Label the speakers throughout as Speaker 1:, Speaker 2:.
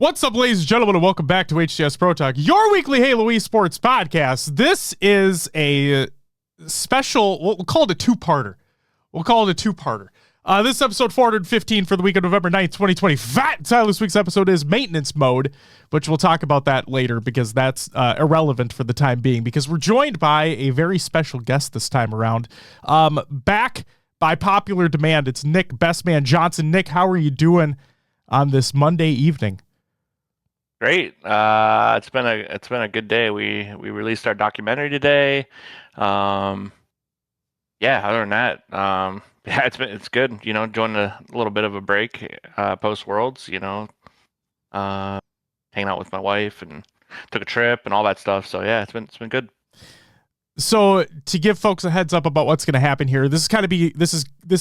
Speaker 1: What's up, ladies and gentlemen, and welcome back to HCS Pro Talk, your weekly Halo esports podcast. This is a special, we'll call it a two-parter. This is episode 415 for the week of November 9th, 2020. This week's episode is Maintenance Mode, which we'll talk about that later because that's irrelevant for the time being, because we're joined by a very special guest this time around. Back by popular demand, it's Nick Bestman Johnson. Nick, how are you doing on this Monday evening?
Speaker 2: Great. It's been a good day. We released our documentary today. Other than that, it's good. You know, joined a little bit of a break post Worlds. You know, hanging out with my wife and took a trip and all that stuff. So yeah, it's been good.
Speaker 1: So to give folks a heads up about what's going to happen here, this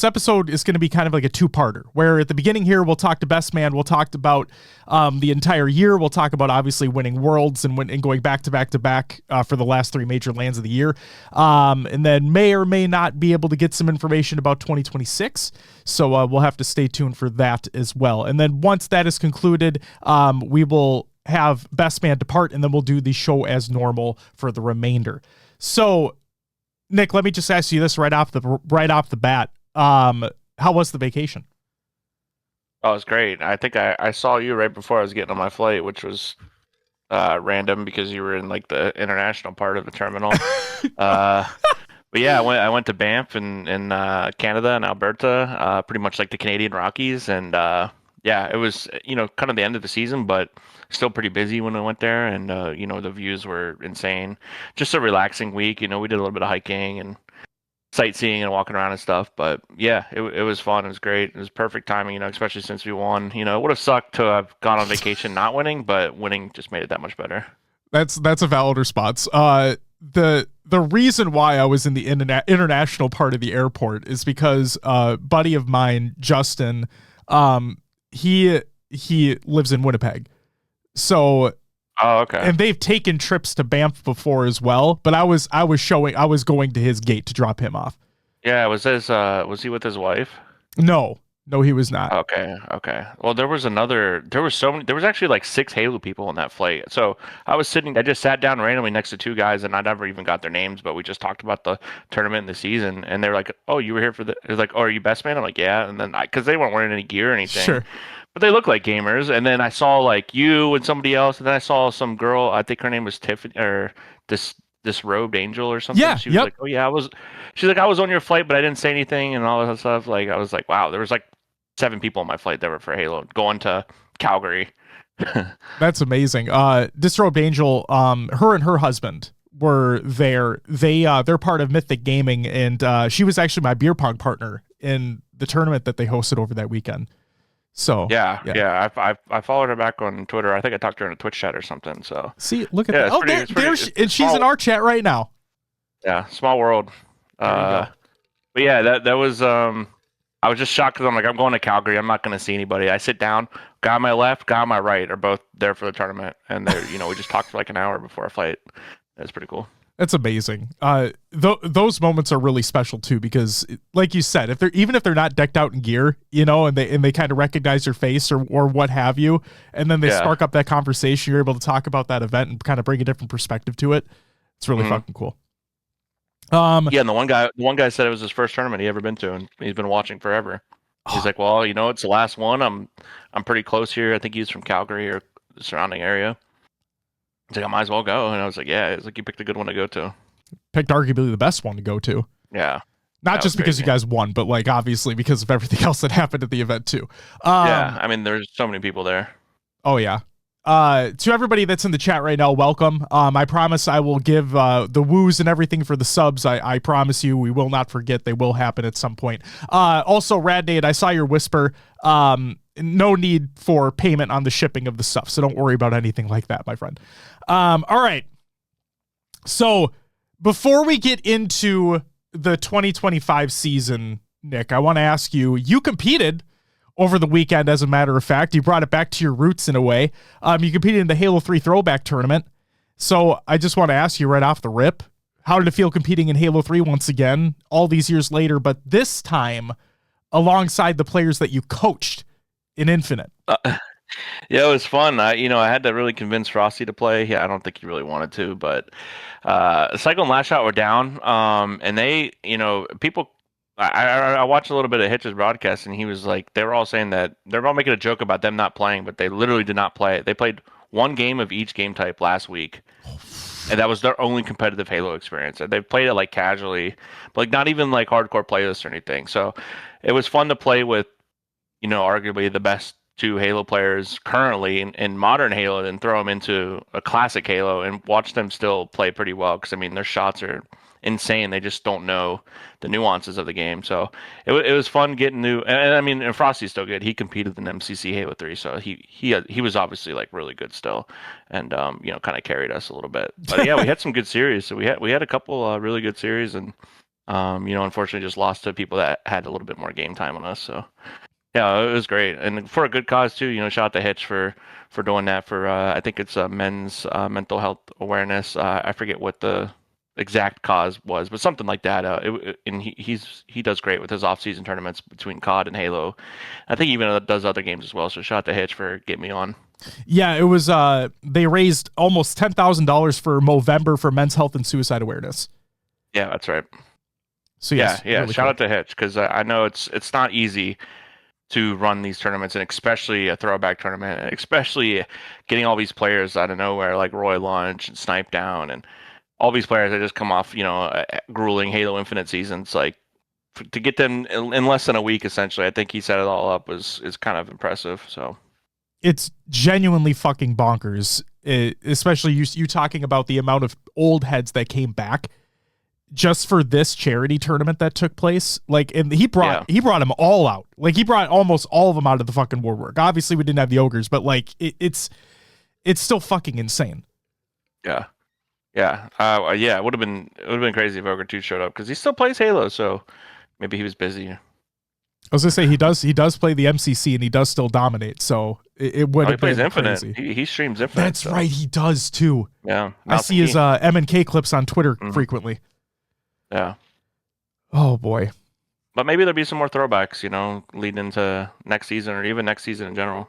Speaker 1: episode is going to be kind of like a two-parter, where at the beginning here we'll talk to Bestman, we'll talk about the entire year, we'll talk about obviously winning Worlds and going back to back for the last three major lands of the year, and then may or may not be able to get some information about 2026. So we'll have to stay tuned for that as well. And then once that is concluded, we will have Bestman depart, and then we'll do the show as normal for the remainder. So, Nick, let me just ask you this right off the bat. How was the vacation?
Speaker 2: Oh, it was great. I think I saw you right before I was getting on my flight, which was random because you were in like the international part of the terminal. But yeah, I went to Banff in Canada and Alberta, pretty much like the Canadian Rockies, and it was kind of the end of the season, but still pretty busy when I went there, and the views were insane. Just a relaxing week. We did a little bit of hiking and sightseeing and walking around and stuff, but yeah, it was fun. It was great. It was perfect timing, especially since we won. It would have sucked to have gone on vacation not winning, but winning just made it that much better.
Speaker 1: That's a valid response. The reason why I was in the international part of the airport is because a buddy of mine, Justin, he lives in Winnipeg. So,
Speaker 2: okay.
Speaker 1: And they've taken trips to Banff before as well, but I was going to his gate to drop him off.
Speaker 2: Yeah, was he with his wife?
Speaker 1: No, he was not.
Speaker 2: Okay. Well, there was actually like 6 Halo people on that flight. So I just sat down randomly next to 2 guys, and I never even got their names, but we just talked about the tournament and the season, and they're like, "Oh, you were here for the?" It was like, "Oh, are you Bestman?" I'm like, "Yeah," and then because they weren't wearing any gear or anything.
Speaker 1: Sure.
Speaker 2: But they look like gamers, and then I saw like you and somebody else, and then I saw some girl. I think her name was Tiffany, or this robed angel or something.
Speaker 1: Yeah,
Speaker 2: she was like, "Oh yeah, I was." She's like, "I was on your flight, but I didn't say anything," and all that stuff. Like I was like, "Wow," there was like 7 people on my flight that were for Halo going to Calgary.
Speaker 1: That's amazing. Disrobed Angel, her and her husband were there. They're part of Mythic Gaming, and she was actually my beer pong partner in the tournament that they hosted over that weekend. So
Speaker 2: yeah. I followed her back on Twitter. I think I talked to her in a Twitch chat or something. So
Speaker 1: see, look at that. And she's in our chat right now.
Speaker 2: Yeah, small world. But yeah, that was I was just shocked because I'm like, I'm going to Calgary. I'm not going to see anybody. I sit down. Guy on my left, guy on my right are both there for the tournament, and they're we just talked for like an hour before our flight. That's pretty cool.
Speaker 1: That's amazing. Those moments are really special too, because like you said, even if they're not decked out in gear, and they kind of recognize your face or what have you, and then they spark up that conversation, you're able to talk about that event and kind of bring a different perspective to it. It's really fucking cool.
Speaker 2: And the one guy said it was his first tournament he ever been to, and he's been watching forever. He's like, well, it's the last one. I'm pretty close here. I think he's from Calgary or the surrounding area. He's like, I might as well go. And I was like, yeah. It's like, you picked a good one to go to.
Speaker 1: Picked arguably the best one to go to.
Speaker 2: Yeah.
Speaker 1: Not just because you guys won, but like obviously because of everything else that happened at the event too.
Speaker 2: I mean, there's so many people there.
Speaker 1: Oh yeah. To everybody that's in the chat right now, welcome. I promise I will give the woos and everything for the subs. I promise you, we will not forget. They will happen at some point. Also, Rad Date, I saw your whisper. No need for payment on the shipping of the stuff, so don't worry about anything like that, my friend. All right. So before we get into the 2025 season, Nick, I want to ask you, you competed over the weekend, as a matter of fact. You brought it back to your roots in a way. You competed in the Halo 3 Throwback Tournament. So I just want to ask you right off the rip, how did it feel competing in Halo 3 once again, all these years later, but this time alongside the players that you coached in Infinite?
Speaker 2: Yeah, it was fun. I had to really convince Frosty to play. Yeah, I don't think he really wanted to, but Cycle and Last Shot were down. And people. I watched a little bit of Hitch's broadcast, and he was like, they were all saying that they're all making a joke about them not playing, but they literally did not play. They played one game of each game type last week, and that was their only competitive Halo experience. And they played it like casually, but like not even like hardcore playlists or anything. So it was fun to play with, arguably the best two Halo players currently in modern Halo, and throw them into a classic Halo and watch them still play pretty well. Because I mean, their shots are insane. They just don't know the nuances of the game. So it was fun getting new. And I mean, and Frosty's still good. He competed in MCC Halo 3, so he was obviously like really good still, and kind of carried us a little bit. But yeah, we had some good series. So we had a couple really good series, and unfortunately just lost to people that had a little bit more game time on us. So yeah, it was great, and for a good cause too. Shout out to Hitch for doing that for I think it's men's mental health awareness. I forget what the exact cause was, but something like that. And he does great with his off-season tournaments between COD and Halo. I think he even does other games as well. So shout out to Hitch for getting me on.
Speaker 1: Yeah, it was they raised almost $10,000 for Movember for men's health and suicide awareness.
Speaker 2: Yeah, that's right.
Speaker 1: So
Speaker 2: Yeah,
Speaker 1: yes,
Speaker 2: yeah.
Speaker 1: really
Speaker 2: Shout
Speaker 1: cool.
Speaker 2: out to Hitch because I know it's not easy to run these tournaments, and especially a throwback tournament, and especially getting all these players out of nowhere like Roy Lunch and Snipe Down and all these players that just come off, grueling Halo Infinite seasons. Like to get them in less than a week, essentially, I think he set it all up is kind of impressive. So
Speaker 1: It's genuinely fucking bonkers. Especially you talking about the amount of old heads that came back just for this charity tournament that took place. Like, and he brought
Speaker 2: yeah,
Speaker 1: them all out. Like, he brought almost all of them out of the fucking war work. Obviously, we didn't have the ogres, but like, it's still fucking insane.
Speaker 2: yeah, yeah. It would have been crazy if Ogre 2 showed up because he still plays Halo, so maybe he was busy.
Speaker 1: I was gonna say he does play the MCC and he does still dominate. So it would
Speaker 2: Oh, he
Speaker 1: have
Speaker 2: plays
Speaker 1: been
Speaker 2: Infinite.
Speaker 1: crazy.
Speaker 2: He streams Infinite.
Speaker 1: That's
Speaker 2: So
Speaker 1: right, he does too.
Speaker 2: yeah,
Speaker 1: I
Speaker 2: Mouse
Speaker 1: see his
Speaker 2: McGee.
Speaker 1: M&K clips on Twitter
Speaker 2: Mhm.
Speaker 1: frequently.
Speaker 2: Yeah.
Speaker 1: Oh boy.
Speaker 2: But maybe there'll be some more throwbacks, leading into next season or even next season in general.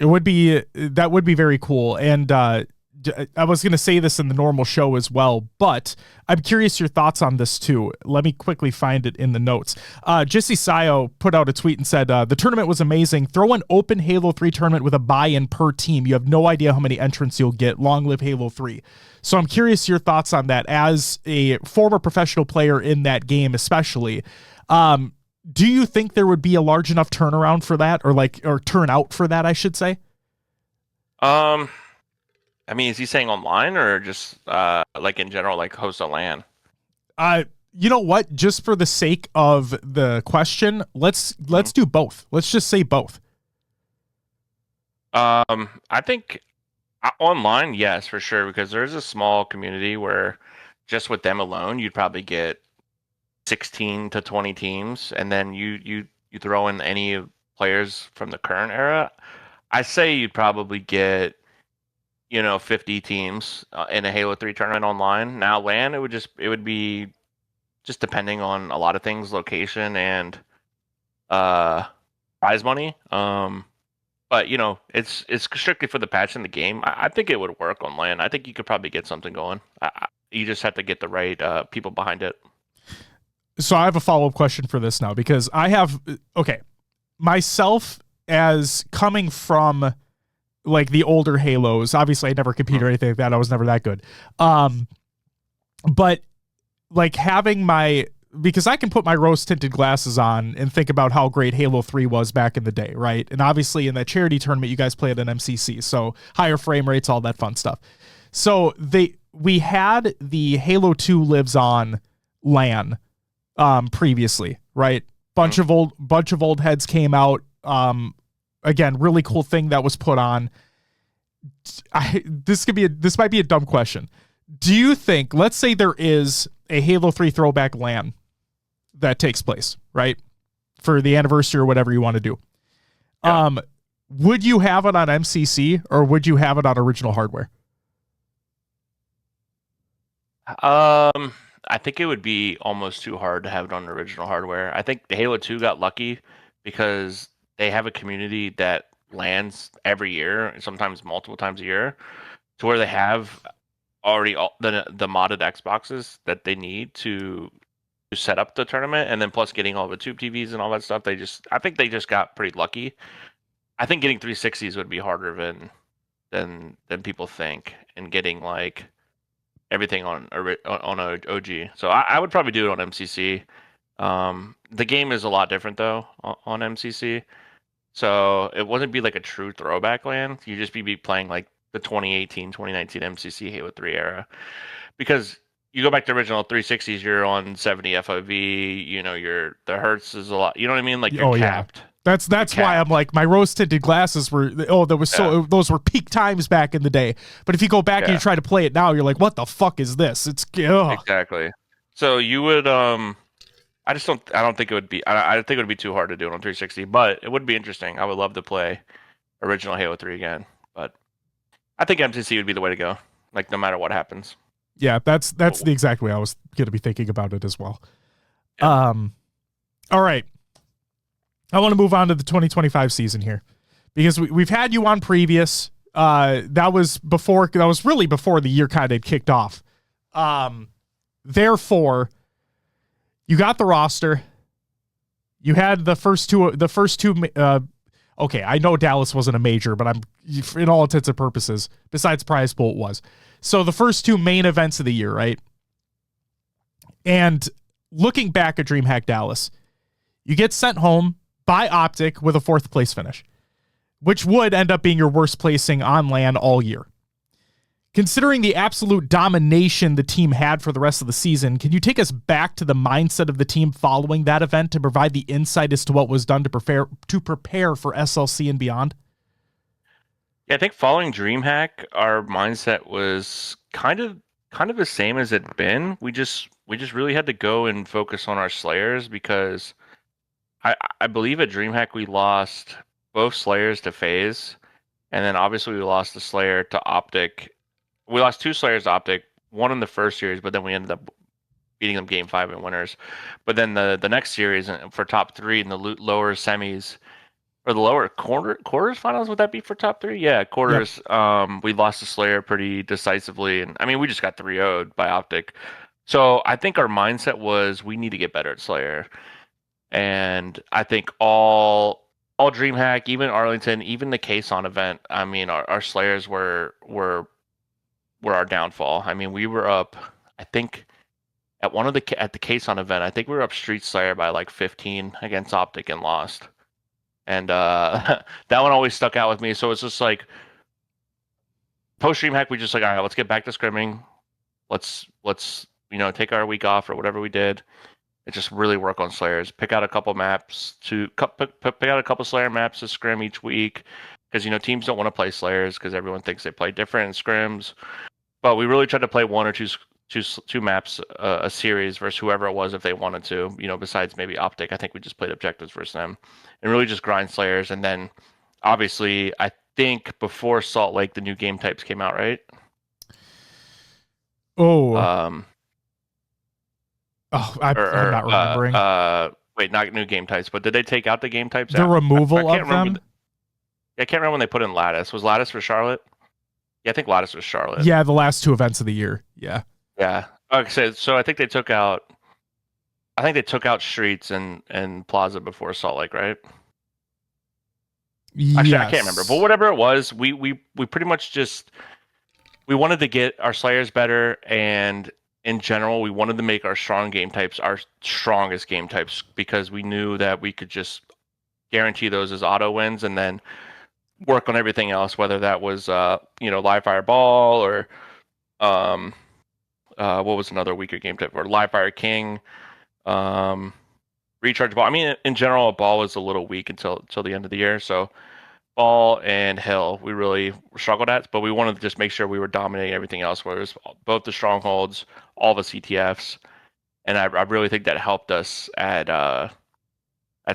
Speaker 1: It would be very cool. And I was going to say this in the normal show as well, but I'm curious your thoughts on this too. Let me quickly find it in the notes. Jesse Sayo put out a tweet and said, the tournament was amazing. Throw an open Halo 3 tournament with a buy-in per team. You have no idea how many entrants you'll get. Long live Halo 3. So I'm curious your thoughts on that as a former professional player in that game, especially. Do you think there would be a large enough turnaround for that, or turnout for that, I should say?
Speaker 2: Um, I mean, is he saying online or just like in general, like host a LAN?
Speaker 1: You know what? Just for the sake of the question, let's do both. Let's just say both.
Speaker 2: I think online, yes, for sure, because there's a small community where just with them alone, you'd probably get 16 to 20 teams, and then you throw in any players from the current era. I say you'd probably get 50 teams in a Halo 3 tournament online. Now LAN, it would be just depending on a lot of things, location and uh prize money. But it's strictly for the patch in the game. I think it would work on LAN. I think you could probably get something going. You just have to get the right people behind it.
Speaker 1: So I have a follow-up question for this now, because I have myself, as coming from like the older Halos. Obviously, I never competed or anything like that. I was never that good. But like having because I can put my rose tinted glasses on and think about how great Halo 3 was back in the day, right? And obviously in that charity tournament, you guys played an MCC, so higher frame rates, all that fun stuff. So we had the Halo 2 Lives On LAN previously, right? Bunch of old heads came out. Again, really cool thing that was put on. This might be a dumb question. Do you think, let's say there is a Halo 3 throwback LAN that takes place, right? For the anniversary or whatever you want to do. Yeah. Would you have it on MCC or would you have it on original hardware?
Speaker 2: I think it would be almost too hard to have it on original hardware. I think the Halo 2 got lucky because they have a community that lands every year, and sometimes multiple times a year, to where they have already all the modded Xboxes that they need to set up the tournament, and then plus getting all the tube TVs and all that stuff. I think they just got pretty lucky. I think getting 360s would be harder than people think, and getting like everything on a OG. So I would probably do it on MCC. The game is a lot different though on MCC, so it wouldn't be like a true throwback land. You just be playing like the 2018, 2019 MCC Halo 3 era, because you go back to original 360s, you're on 70 FOV. You know, the hertz is a lot. You know what I mean? Like you're capped.
Speaker 1: That's why I'm like, my rose tinted glasses were those were peak times back in the day. But if you go back and you try to play it now, you're like, what the fuck is this? It's
Speaker 2: exactly. So you would I don't think it would be. I think it would be too hard to do it on 360, but it would be interesting. I would love to play original Halo 3 again, but I think MCC would be the way to go. Like no matter what happens.
Speaker 1: Yeah, that's the exact way I was going to be thinking about it as well. Yeah. All right. I want to move on to the 2025 season here, because we've had you on previous. That was really before the year kind of kicked off. Therefore, you got the roster. You had the first two. Okay, I know Dallas wasn't a major, but I'm, in all intents and purposes, besides Prize Pool, it was. So the first two main events of the year, right? And looking back at DreamHack Dallas, you get sent home by Optic with a 4th place finish, which would end up being your worst placing on LAN all year. Considering the absolute domination the team had for the rest of the season, can you take us back to the mindset of the team following that event to provide the insight as to what was done to prepare for SLC and beyond?
Speaker 2: Yeah, I think following DreamHack, our mindset was kind of the same as it'd been. We just really had to go and focus on our Slayers, because I believe at DreamHack we lost both Slayers to FaZe, and then obviously we lost the Slayer to Optic. We lost 2 Slayers to Optic, one in the first series, but then we ended up beating them Game 5 in winners. But then the next series for top 3 in the lower semis, or the lower quarters finals, would that be for top 3? Yeah, quarters. Yep. We lost the Slayer pretty decisively, and I mean we just got 3-0'd by Optic. So I think our mindset was we need to get better at Slayer. And I think all DreamHack, even Arlington, even the Kason event, I mean, our Slayers were our downfall. I mean, we were up, I think, at the Kason event, I think we were up Street Slayer by like 15 against Optic and lost. And that one always stuck out with me. So it's just like, post DreamHack, we just like, all right, let's get back to scrimming. Let's take our week off or whatever we did. And just really work on Slayers. Pick out a couple maps pick out a couple Slayer maps to scrim each week, because teams don't want to play Slayers because everyone thinks they play different in scrims. But we really tried to play one or two maps a series versus whoever it was if they wanted to. Besides maybe Optic, I think we just played objectives versus them, and really just grind Slayers. And then obviously, I think before Salt Lake, the new game types came out, right?
Speaker 1: Oh. I'm not remembering.
Speaker 2: Wait, not new game types, but did they take out the game types?
Speaker 1: The removal of them?
Speaker 2: I can't remember when they put in Lattice. Was Lattice for Charlotte? Yeah, I think Lattice was Charlotte.
Speaker 1: Yeah, the last 2 events of the year. Yeah.
Speaker 2: Yeah. Okay, so I think they took out Streets and Plaza before Salt Lake, right?
Speaker 1: Yes.
Speaker 2: Actually, I can't remember. But whatever it was, we pretty much we wanted to get our Slayers better, and in general, we wanted to make our strong game types our strongest game types, because we knew that we could just guarantee those as auto wins, and then work on everything else, whether that was live fire ball or what was another weaker game type, or live fire king, recharge ball. I mean, in general, a ball was a little weak until the end of the year. So ball and hill, we really struggled at, but we wanted to just make sure we were dominating everything else, where it was both the strongholds, all the CTFs, and I really think that helped us at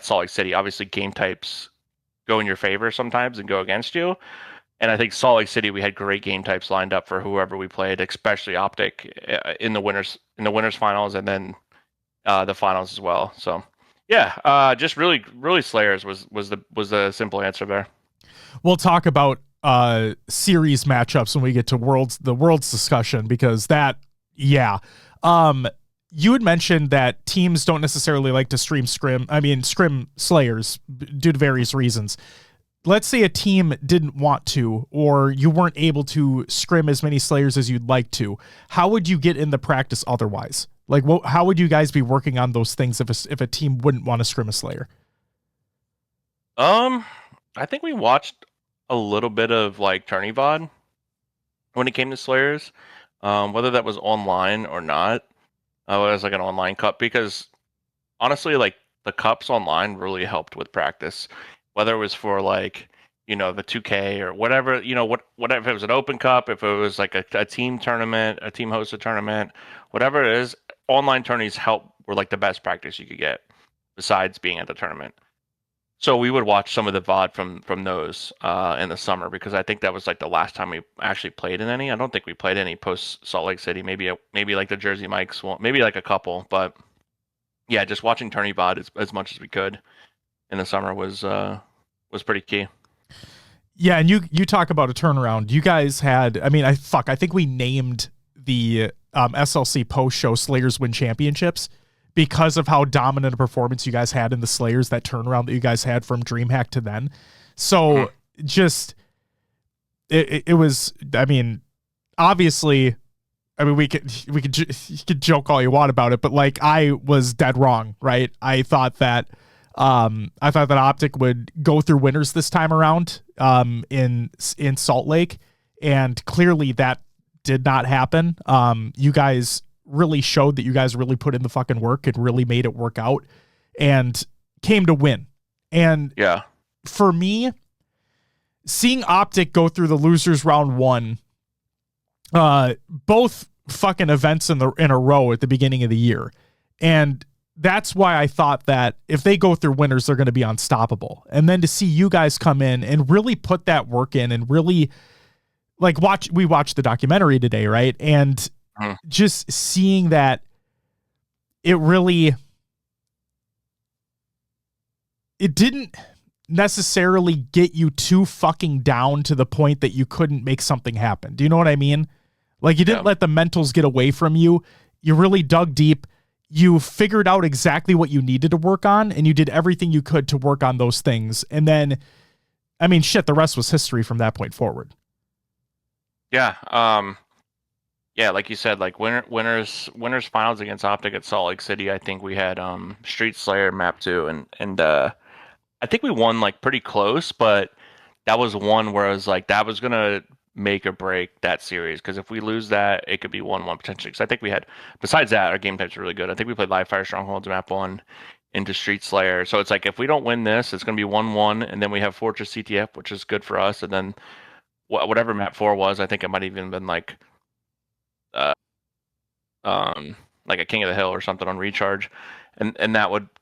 Speaker 2: Salt Lake City. Obviously, game types go in your favor sometimes and go against you, and I think Salt Lake City, we had great game types lined up for whoever we played, especially Optic in the winners finals, and then the finals as well. So yeah, just really Slayers was the simple answer there.
Speaker 1: We'll talk about series matchups when we get to the worlds discussion, because that, yeah. You had mentioned that teams don't necessarily like to scrim Slayers due to various reasons. Let's say a team didn't want to, or you weren't able to scrim as many Slayers as you'd like to. How would you get in the practice otherwise? Like, how would you guys be working on those things if a team wouldn't want to scrim a Slayer?
Speaker 2: I think we watched a little bit of like tourney VOD when it came to Slayers, whether that was online or not. It was like an online cup, because honestly, like the cups online really helped with practice, whether it was for like, the 2K or whatever, whatever, if it was an open cup, if it was like a team tournament, a team hosted tournament, whatever it is, online tourneys were like the best practice you could get besides being at the tournament. So we would watch some of the VOD from those in the summer, because I think that was like the last time we actually played in any. I don't think we played any post Salt Lake City. Maybe like the Jersey Mikes, maybe like a couple, but yeah, just watching tourney VOD as much as we could in the summer was pretty key.
Speaker 1: Yeah, and you talk about a turnaround. You guys had, I think we named the SLC post-show Slayers Win Championships because of how dominant a performance you guys had in the Slayers, that turnaround that you guys had from DreamHack to then. So just, it was, obviously, we could joke all you want about it, but like, I was dead wrong, right? I thought that Optic would go through winners this time around in Salt Lake, and clearly that did not happen. You guys really showed that you guys really put in the fucking work and really made it work out and came to win. And
Speaker 2: yeah,
Speaker 1: for me, seeing Optic go through the losers round one, both fucking events in a row at the beginning of the year, and that's why I thought that if they go through winners, they're going to be unstoppable. And then to see you guys come in and really put that work in, and really like we watched the documentary today, right? And just seeing that it didn't necessarily get you too fucking down to the point that you couldn't make something happen. Do you know what I mean? Like, you didn't let the mentals get away from you. You really dug deep. You figured out exactly what you needed to work on, and you did everything you could to work on those things. And then, the rest was history from that point forward.
Speaker 2: Yeah. Yeah, like you said, like winners finals against Optic at Salt Lake City. I think we had Street Slayer map 2, and I think we won like pretty close, but that was one where I was like, that was gonna make or break that series, because if we lose that, it could be 1-1 potentially. Because I think we had, besides that, our game types are really good. I think we played Live Fire Strongholds map 1 into Street Slayer. So it's like, if we don't win this, it's gonna be 1-1, and then we have Fortress CTF, which is good for us, and then whatever map 4 was, I think it might even been like like a King of the Hill or something on recharge, and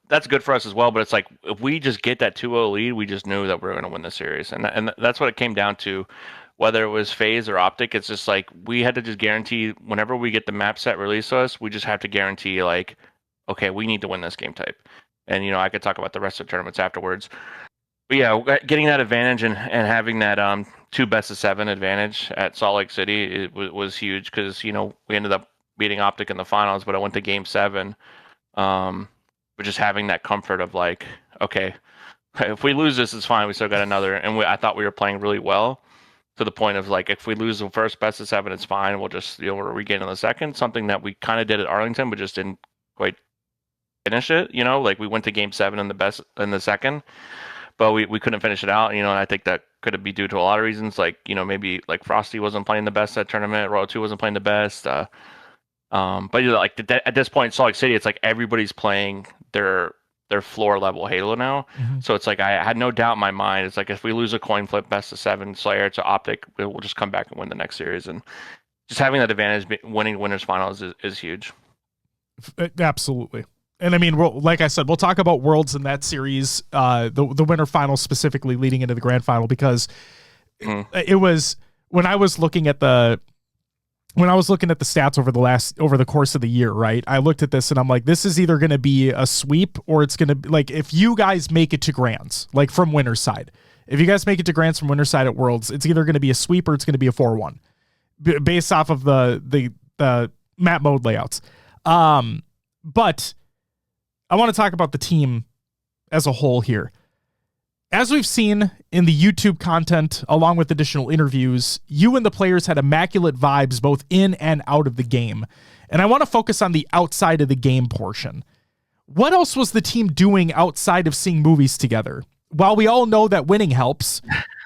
Speaker 2: that's good for us as well. But it's like, if we just get that 2-0 lead, we just knew that we were going to win the series, and that's what it came down to. Whether it was FaZe or Optic, it's just like, we had to just guarantee whenever we get the map set released to us, we just have to guarantee, like, okay, we need to win this game type. And I could talk about the rest of the tournaments afterwards. But yeah, getting that advantage and having that 2 best-of-7 advantage at Salt Lake City was huge, because we ended up beating Optic in the finals, but I went to Game 7. But just having that comfort of like, okay, if we lose this, it's fine. We still got another, and I thought we were playing really well, to the point of like, if we lose the first best-of-7, it's fine. We'll just we'll regain in the second. Something that we kind of did at Arlington, but just didn't quite finish it. Like, we went to Game 7 in the second, but we couldn't finish it out. And I think that could be due to a lot of reasons. Like, maybe like Frosty wasn't playing the best that tournament. Royal 2 wasn't playing the best. But like at this point in Salt Lake City, it's like everybody's playing their floor level Halo now. Mm-hmm. So it's like, I had no doubt in my mind. It's like, if we lose a coin flip best-of-7 Slayer to Optic, we'll just come back and win the next series. And just having that advantage, winning winners finals is huge.
Speaker 1: Absolutely. And like I said, we'll talk about Worlds in that series, the winter final specifically leading into the grand final, because it was, when I was looking at the stats over the course of the year, right? I looked at this and I'm like, this is either going to be a sweep, or it's going to be like, if you guys make it to grands, like from winner's side, If you guys make it to Grants from Winterside at Worlds, it's either going to be a sweep or it's going to be a 4-1 based off of the map mode layouts. But I want to talk about the team as a whole here. As we've seen in the YouTube content, along with additional interviews, you and the players had immaculate vibes both in and out of the game. And I want to focus on the outside of the game portion. What else was the team doing outside of seeing movies together? While we all know that winning helps,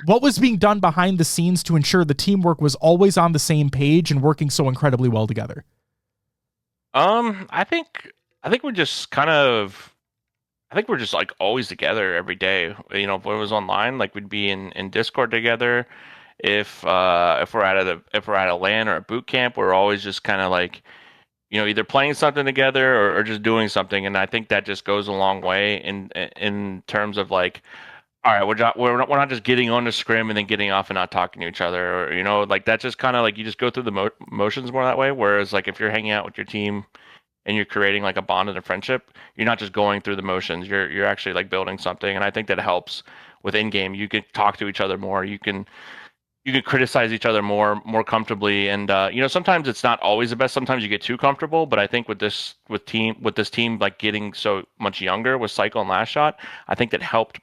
Speaker 1: what was being done behind the scenes to ensure the teamwork was always on the same page and working so incredibly well together?
Speaker 2: I think we're just kind of I think we're just like always together every day. You know, if it was online, like we'd be in Discord together. If we're at a LAN or a boot camp, we're always just kind of like, you know, either playing something together or just doing something. And I think that just goes a long way in terms of like, all right, we're not just getting on the scrim and then getting off and not talking to each other, or you know, like that just kind of like you just go through the motions more that way. Whereas like if you're hanging out with your team and you're creating like a bond and a friendship, you're not just going through the motions. You're actually like building something, and I think that helps with in game. You can talk to each other more. You can criticize each other more comfortably, and you know, sometimes it's not always the best. Sometimes you get too comfortable, but I think with this team like getting so much younger with Cycle and Last Shot, I think that helped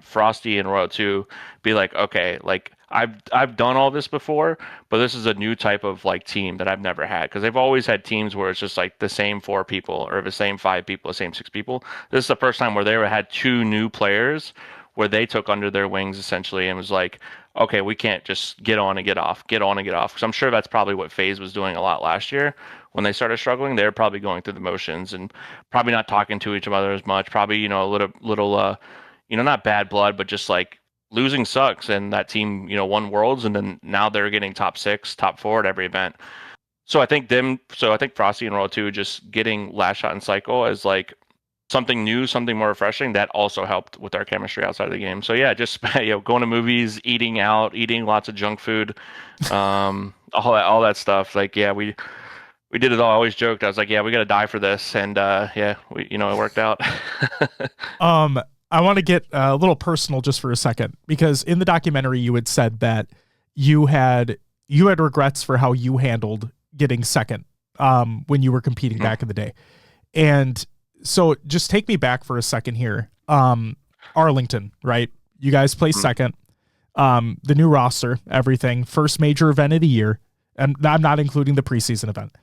Speaker 2: Frosty and Royal 2 be like, okay, like I've done all this before, but this is a new type of like team that I've never had, because they've always had teams where it's just like the same 4 people or the same 5 people, the same 6 people. This is the first time where they had 2 new players where they took under their wings essentially and was like, okay, we can't just get on and get off, get on and get off. Because I'm sure that's probably what FaZe was doing a lot last year when they started struggling. They're probably going through the motions and probably not talking to each other as much. Probably, you know, a little, you know, not bad blood, but just like losing sucks. And that team, you know, won Worlds, and then now they're getting top 6, top 4 at every event. So I think Frosty and Roll 2 just getting Last Shot and Cycle as like something new, something more refreshing, that also helped with our chemistry outside of the game. So yeah, just you know, going to movies, eating out, eating lots of junk food, all that stuff. Like yeah, we did it all. I always joked. I was like, yeah, we got to die for this, and yeah, it worked out.
Speaker 1: I want to get a little personal just for a second, because in the documentary you had said that you had regrets for how you handled getting second when you were competing back in the day. And so just take me back for a second here. Arlington, right? You guys placed second. The new roster, everything, first major event of the year. And I'm not including the preseason event.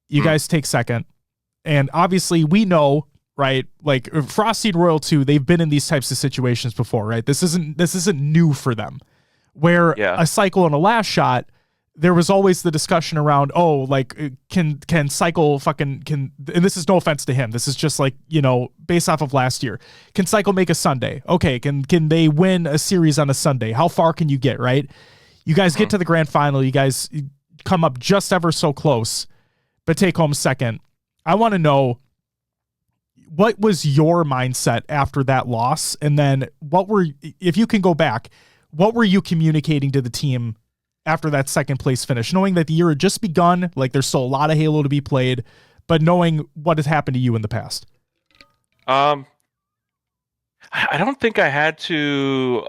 Speaker 1: You guys take second. And obviously we know, right? Like Frosty and Royal 2, they've been in these types of situations before, right? This isn't new for them. Where a Cycle and a Last Shot, there was always the discussion around, oh, like can Cycle and this is no offense to him, this is just like, you know, based off of last year, can Cycle make a Sunday? Okay, can they win a series on a Sunday? How far can you get, right? You guys get to the grand final, you guys come up just ever so close, but take home second. I want to know, what was your mindset after that loss? And then if you can go back, what were you communicating to the team after that second place finish, knowing that the year had just begun, like there's still a lot of Halo to be played, but knowing what has happened to you in the past?
Speaker 2: I don't think I had to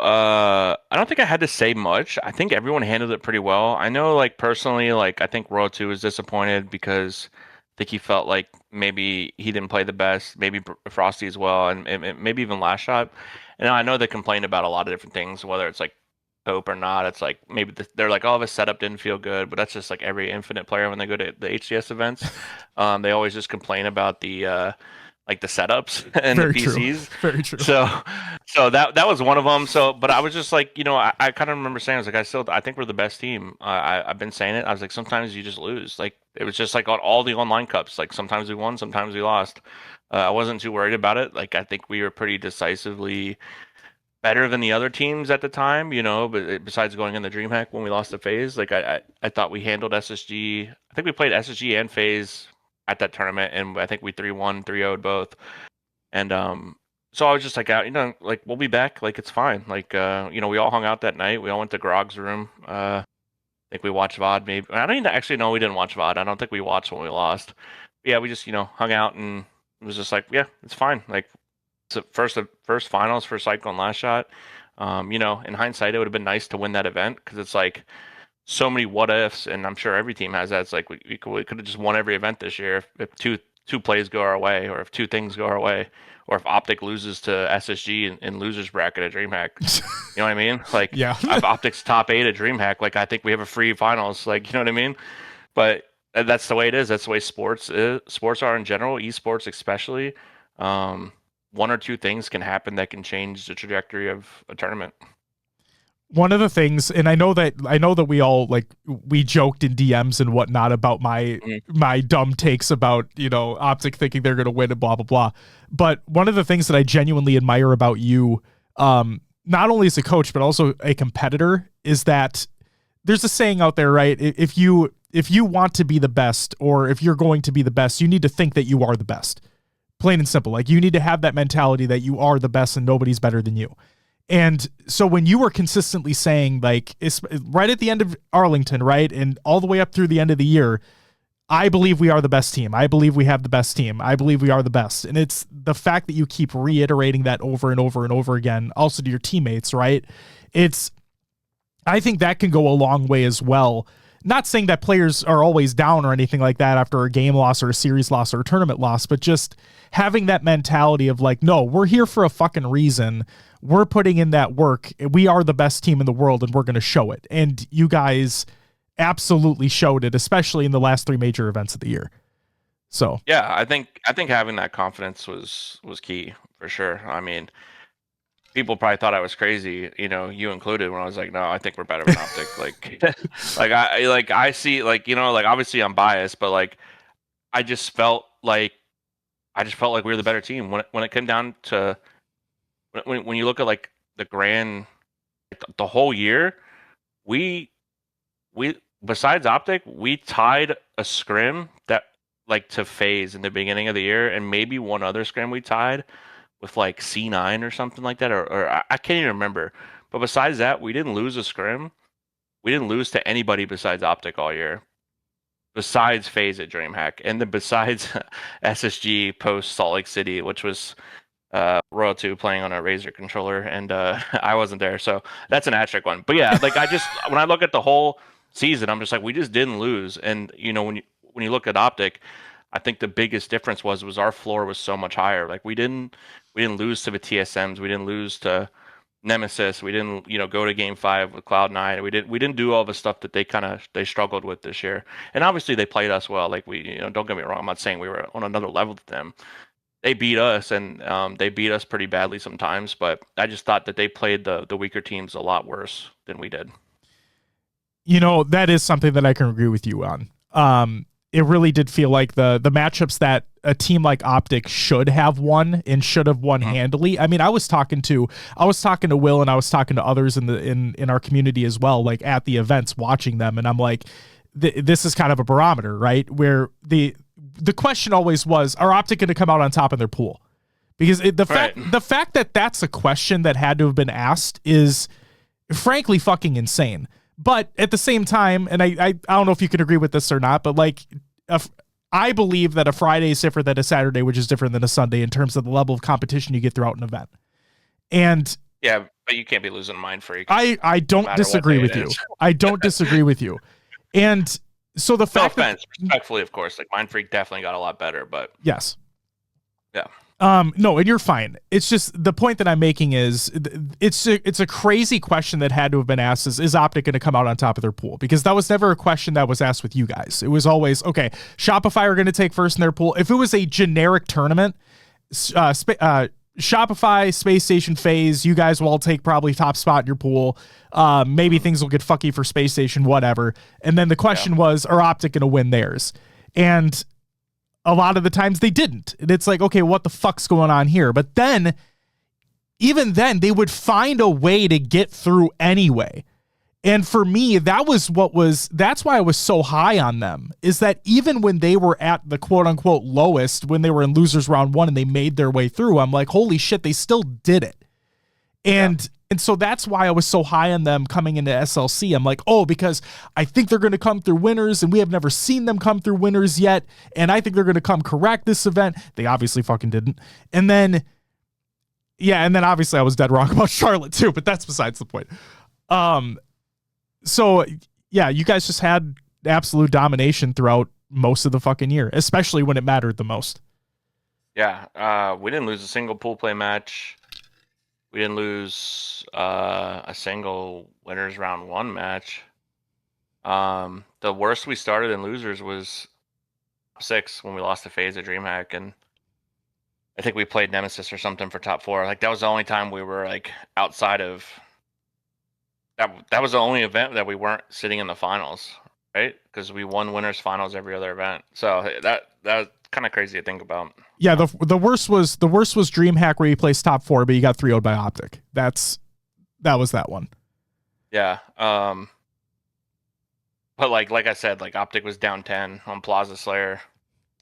Speaker 2: say much. I think everyone handled it pretty well. I know, like personally, like I think Royal 2 was disappointed because I think he felt like maybe he didn't play the best, maybe Frosty as well, and maybe even Last Shot. And I know they complained about a lot of different things, whether it's like hope or not. It's like maybe they're like, oh, the setup didn't feel good, but that's just like every Infinite player when they go to the HCS events. They always just complain about the like the setups and
Speaker 1: Very
Speaker 2: the PCs.
Speaker 1: True. Very true.
Speaker 2: So that was one of them. So, but I was just like, you know, I kind of remember saying, I was like, I think we're the best team. I've been saying it. I was like, sometimes you just lose. Like it was just like on all the online cups. Like sometimes we won, sometimes we lost. I wasn't too worried about it. Like I think we were pretty decisively better than the other teams at the time, you know, but besides going in the DreamHack when we lost to FaZe, like I thought we handled SSG. I think we played SSG and FaZe at that tournament, and I think we 3-1, 3-0'd both. And so I was just like, you know, like we'll be back, like it's fine. Like you know, we all hung out that night. We all went to Grog's room. I think we watched VOD maybe. I don't even actually know, we didn't watch VOD. I don't think we watched when we lost. But yeah, we just, you know, hung out, and it was just like, yeah, it's fine. Like it's the first finals for Cycle and Last Shot. In hindsight, it would have been nice to win that event because it's like so many what ifs, and I'm sure every team has that. It's like we could have just won every event this year if two plays go our way, or if two things go our way, or if Optic loses to SSG in losers bracket at DreamHack. You know what I mean? Like,
Speaker 1: Yeah.
Speaker 2: if Optic's top 8 at DreamHack, like I think we have a free finals. Like, you know what I mean? But that's the way it is. That's the way sports are in general, esports especially. One or two things can happen that can change the trajectory of a tournament.
Speaker 1: One of the things, and I know that we all we joked in DMs and whatnot about my dumb takes about, Optic thinking they're going to win and blah, blah, blah. But one of the things that I genuinely admire about you, not only as a coach, but also a competitor, is that there's a saying out there, right? If you want to be the best, or if you're going to be the best, you need to think that you are the best. Plain and simple. Like, you need to have that mentality that you are the best and nobody's better than you. And so when you were consistently saying, like, it's right at the end of Arlington, right, and all the way up through the end of the year, I believe we are the best team. I believe we have the best team. I believe we are the best. And it's the fact that you keep reiterating that over and over and over again, also to your teammates, right? I think that can go a long way as well. Not saying that players are always down or anything like that after a game loss or a series loss or a tournament loss, but just having that mentality of like, no, we're here for a fucking reason. We're putting in that work. We are the best team in the world, and we're going to show it. And you guys absolutely showed it, especially in the last 3 major events of the year. So
Speaker 2: yeah, I think having that confidence was key for sure. I mean, people probably thought I was crazy, you included, when I was like, no, I think we're better than Optic. I see, obviously I'm biased, but like, I just felt like we were the better team when it came down to when you look at like the grand, the whole year, we besides Optic, we tied a scrim that like to FaZe in the beginning of the year, and maybe one other scrim we tied with like C9 or something like that, or I can't even remember. But besides that, we didn't lose a scrim. We didn't lose to anybody besides Optic all year, besides FaZe at DreamHack, and then besides SSG post Salt Lake City, which was Royal 2 playing on a Razer controller, and I wasn't there, so that's an asterisk one. But yeah, like when I look at the whole season, I'm just like, we just didn't lose. And when you look at Optic, I think the biggest difference was our floor was so much higher. Like, we didn't lose to the TSMs, we didn't lose to Nemesis, we didn't go to Game 5 with Cloud9. We didn't do all the stuff that they struggled with this year. And obviously they played us well. Like, we don't get me wrong, I'm not saying we were on another level with them. They beat us, and they beat us pretty badly sometimes, but I just thought that they played the weaker teams a lot worse than we did.
Speaker 1: That is something that I can agree with you on. It really did feel like the matchups that a team like Optic should have won and should have won handily. I mean, I was talking to Will, and I was talking to others in our community as well, like at the events, watching them, and I'm like, this is kind of a barometer, right? Where the question always was, are Optic going to come out on top in their pool? Because the fact that that's a question that had to have been asked is frankly fucking insane. But at the same time, and I don't know if you can agree with this or not, but like, I believe that a Friday is different than a Saturday, which is different than a Sunday in terms of the level of competition you get throughout an event. And
Speaker 2: yeah, but you can't be losing Mind Freak.
Speaker 1: I don't disagree with you. I don't disagree with you. And so the fact that,
Speaker 2: respectfully, of course, like, Mind Freak definitely got a lot better, but
Speaker 1: yes.
Speaker 2: Yeah.
Speaker 1: No, and you're fine. It's just the point that I'm making is it's a crazy question that had to have been asked is Optic going to come out on top of their pool? Because that was never a question that was asked with you guys. It was always, okay, Shopify are going to take first in their pool. If it was a generic tournament, Shopify, Space Station, FaZe, you guys will all take probably top spot in your pool. Maybe things will get fucky for Space Station, whatever. And then the question was, are Optic going to win theirs? And a lot of the times they didn't. And it's like, okay, what the fuck's going on here? But then, even then, they would find a way to get through anyway. And for me, that's why I was so high on them, is that even when they were at the quote unquote lowest, when they were in losers round 1 and they made their way through, I'm like, holy shit, they still did it. And so that's why I was so high on them coming into SLC. I'm like, oh, because I think they're going to come through winners, and we have never seen them come through winners yet. And I think they're going to come correct this event. They obviously fucking didn't. And then Yeah, and then obviously I was dead wrong about Charlotte too, but that's besides the point. So yeah, you guys just had absolute domination throughout most of the fucking year, especially when it mattered the most.
Speaker 2: Yeah, we didn't lose a single pool play match. We didn't lose a single winners round 1 match. The worst we started in losers was 6 when we lost to FaZe at DreamHack, and I think we played Nemesis or something for top 4. Like that was the only time we were like outside of that. That was the only event that we weren't sitting in the finals, right? Because we won winners finals every other event. So that was kind of crazy to think about.
Speaker 1: Yeah, the worst was DreamHack where you placed top 4, but you got 3-0'd by Optic. That was that one.
Speaker 2: Yeah. But like I said, like Optic was down 10 on Plaza Slayer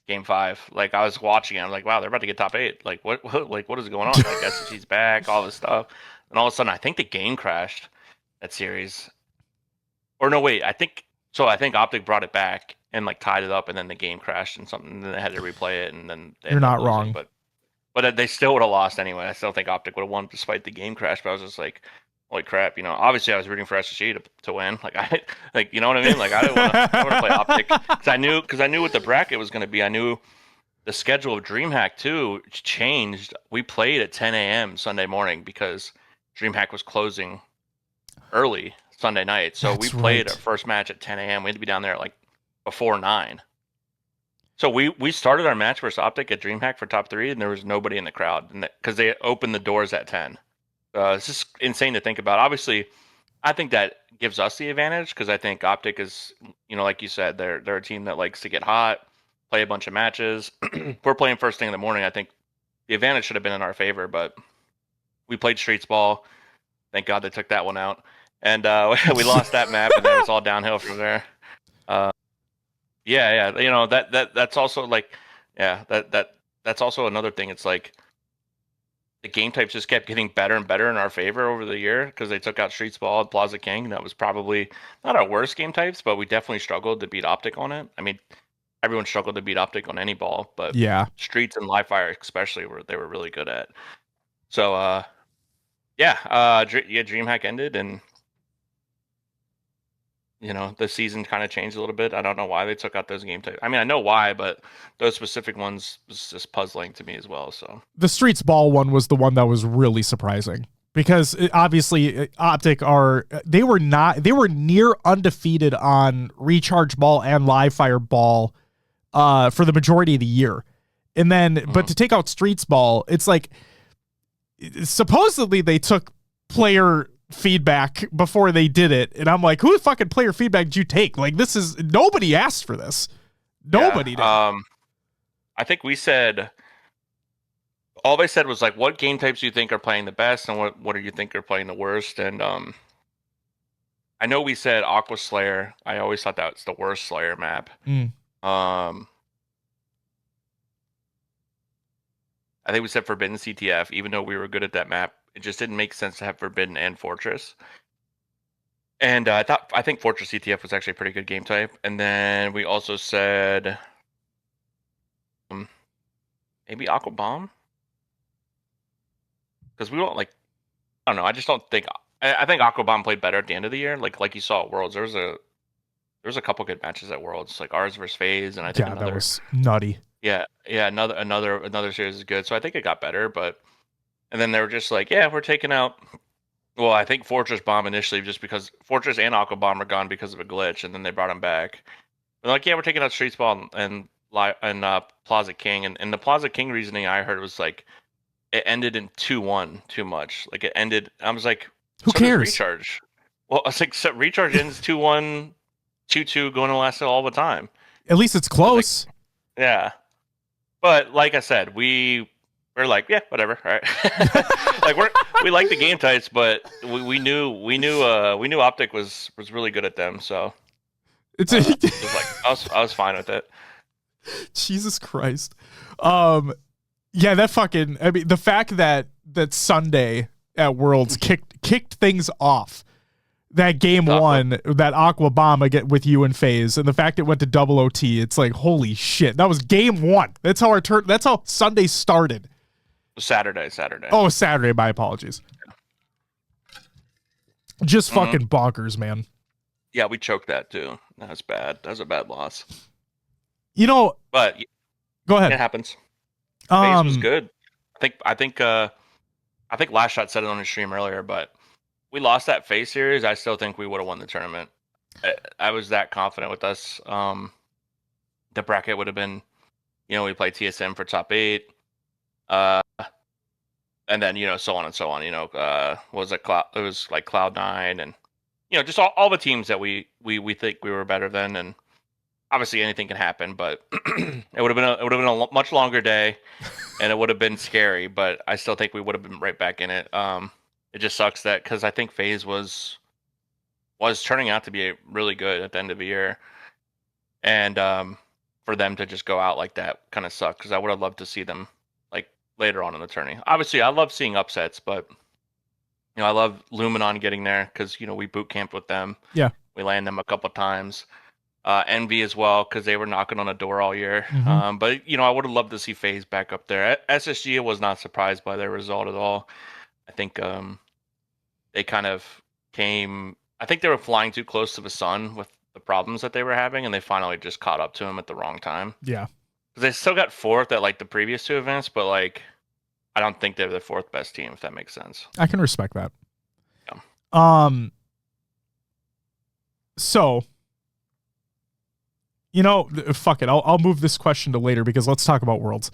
Speaker 2: game 5. Like I was watching it, I'm like, wow, they're about to get top 8. Like what is going on? I guess she's back, all this stuff. And all of a sudden I think the game crashed that series. Or no, wait, I think Optic brought it back and like tied it up, and then the game crashed and something, and then they had to replay it, and then
Speaker 1: you're not wrong.
Speaker 2: But they still would have lost anyway. I still think Optic would have won despite the game crash. But I was just like, holy crap, obviously I was rooting for SSG to win. Like you know what I mean? Like I didn't want to play Optic because I knew what the bracket was going to be. I knew the schedule of DreamHack too changed. We played at 10 a.m. Sunday morning because DreamHack was closing early Sunday night. So we played our first match at 10 a.m. We had to be down there like before 9. So we started our match versus Optic at DreamHack for top 3, and there was nobody in the crowd because they opened the doors at 10. It's just insane to think about. Obviously, I think that gives us the advantage because I think Optic is, like you said, they're a team that likes to get hot, play a bunch of matches. We're playing first thing in the morning. I think the advantage should have been in our favor, but we played Streets Ball. Thank God they took that one out. And we lost that map, and then it was all downhill from there. Yeah. That's also like, that's also another thing. It's like the game types just kept getting better and better in our favor over the year because they took out Streets Ball and Plaza King. That was probably not our worst game types, but we definitely struggled to beat Optic on it. I mean, everyone struggled to beat Optic on any ball, but
Speaker 1: yeah,
Speaker 2: Streets and Livefire especially they were really good at. So DreamHack ended, and the season kind of changed a little bit. I don't know why they took out those game types. I mean, I know why, but those specific ones was just puzzling to me as well. So
Speaker 1: the Streets Ball one was the one that was really surprising because obviously Optic they were near undefeated on Recharge Ball and Livefire Ball for the majority of the year. And then, but to take out Streets Ball, it's like supposedly they took player feedback before they did it, and I'm like, who fucking player feedback did you take? Like, this is nobody asked for this. Nobody did.
Speaker 2: I think we said all they said was like, what game types do you think are playing the best, and what do you think are playing the worst? And I know we said Aqua Slayer. I always thought that was the worst Slayer map. I think we said Forbidden CTF, even though we were good at that map. It just didn't make sense to have Forbidden and Fortress. And I think Fortress CTF was actually a pretty good game type. And then we also said maybe Aqua Bomb, because we don't I don't know. I just don't think. I think Aqua Bomb played better at the end of the year. Like you saw at Worlds, there was a couple good matches at Worlds, like ours versus FaZe, and I think
Speaker 1: that was nutty.
Speaker 2: Yeah. Another series is good. So I think it got better, and then they were just like, yeah, we're taking out. Well, I think Fortress Bomb initially, just because Fortress and Aqua Bomb were gone because of a glitch, and then they brought them back. They're like, yeah, we're taking out Streets Ball and Plaza King, and the Plaza King reasoning I heard was like, it ended in 2-1 too much. Like it ended. I was like,
Speaker 1: who cares?
Speaker 2: Recharge. Well, I was like, so Recharge ends 2-1, 2-2, going to last all the time.
Speaker 1: At least it's close.
Speaker 2: Like, yeah, but like I said, we're like, yeah, whatever. All right. Like we like the game types, but we knew Optic was really good at them. So it was like I was fine with it.
Speaker 1: Jesus Christ. Yeah, the fact that Sunday at Worlds kicked things off. That game one, that Aqua Bomb again with you and FaZe, and the fact it went to double OT, it's like, holy shit. That was game one. That's how Sunday started.
Speaker 2: Saturday.
Speaker 1: Oh, Saturday. My apologies. Just
Speaker 2: Mm-hmm.
Speaker 1: fucking bonkers, man.
Speaker 2: Yeah, we choked that too. That was bad. That was a bad loss.
Speaker 1: You know,
Speaker 2: But
Speaker 1: go ahead.
Speaker 2: it happens. FaZe was good. I think Last Shot said it on his stream earlier, but we lost that FaZe series. I still think we would have won the tournament. I was that confident with us. The bracket would have been, we played TSM for top 8, and then so on and so on. Was it Cloud? It was like Cloud9, and just all the teams that we think we were better than, and obviously anything can happen. But it would have been a much longer day, and it would have been scary. But I still think we would have been right back in it. It just sucks that because I think FaZe was turning out to be really good at the end of the year, and for them to just go out like that kind of sucked because I would have loved to see them like later on in the tourney. Obviously, I love seeing upsets, but I love Luminon getting there because we boot camped with them.
Speaker 1: Yeah,
Speaker 2: we land them a couple times. Envy as well because they were knocking on a door all year.
Speaker 1: Mm-hmm.
Speaker 2: But I would have loved to see FaZe back up there. SSG was not surprised by their result at all. I think they kind of came. I think they were flying too close to the sun with the problems that they were having, and they finally just caught up to him at the wrong time.
Speaker 1: Yeah,
Speaker 2: because they still got fourth at like the previous 2 events, but like I don't think they're the 4th best team, if that makes sense.
Speaker 1: I can respect that.
Speaker 2: Yeah.
Speaker 1: So, fuck it. I'll move this question to later because let's talk about Worlds.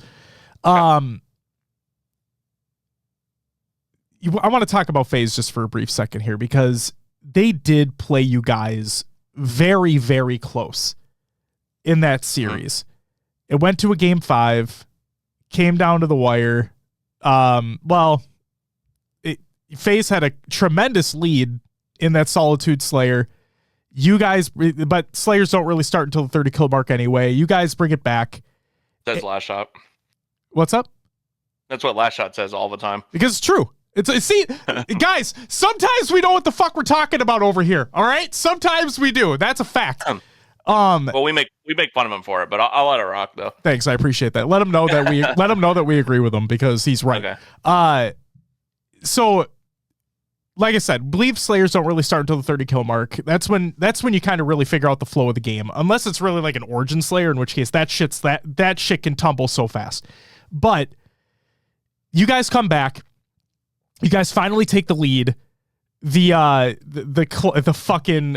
Speaker 1: I want to talk about FaZe just for a brief second here because they did play you guys very, very close in that series. It went to a game 5, came down to the wire. FaZe had a tremendous lead in that Solitude Slayer. You guys, but Slayers don't really start until the 30 kill mark anyway. You guys bring it back.
Speaker 2: That's Last Shot.
Speaker 1: What's up?
Speaker 2: That's what Last Shot says all the time.
Speaker 1: Because it's true. See, guys, sometimes we know what the fuck we're talking about over here. All right? Sometimes we do. That's a fact.
Speaker 2: Well, we make fun of him for it, but I'll let it rock though.
Speaker 1: Thanks, I appreciate that. Let him know that we agree with him because he's right.
Speaker 2: Okay.
Speaker 1: So like I said, believe Slayers don't really start until the 30 kill mark. That's when you kind of really figure out the flow of the game. Unless it's really like an Origin Slayer, in which case that shit can tumble so fast. But you guys come back. You guys finally take the lead. The fucking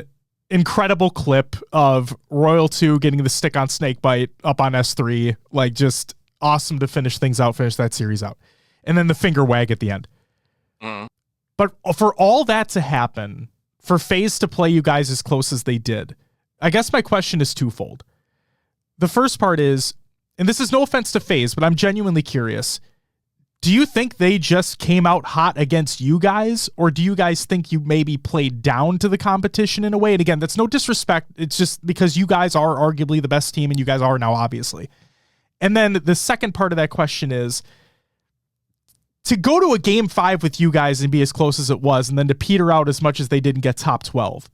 Speaker 1: incredible clip of Royal 2 getting the stick on Snakebite up on S3. Like, just awesome to finish that series out. And then the finger wag at the end. But for all that to happen, for FaZe to play you guys as close as they did, I guess my question is twofold. The first part is, and this is no offense to FaZe, but I'm genuinely curious. Do you think they just came out hot against you guys, or do you guys think you maybe played down to the competition in a way? And again, that's no disrespect. It's just because you guys are arguably the best team, and you guys are now, obviously. And then the second part of that question is, to go to a game 5 with you guys and be as close as it was, and then to peter out as much as they did and get top 12.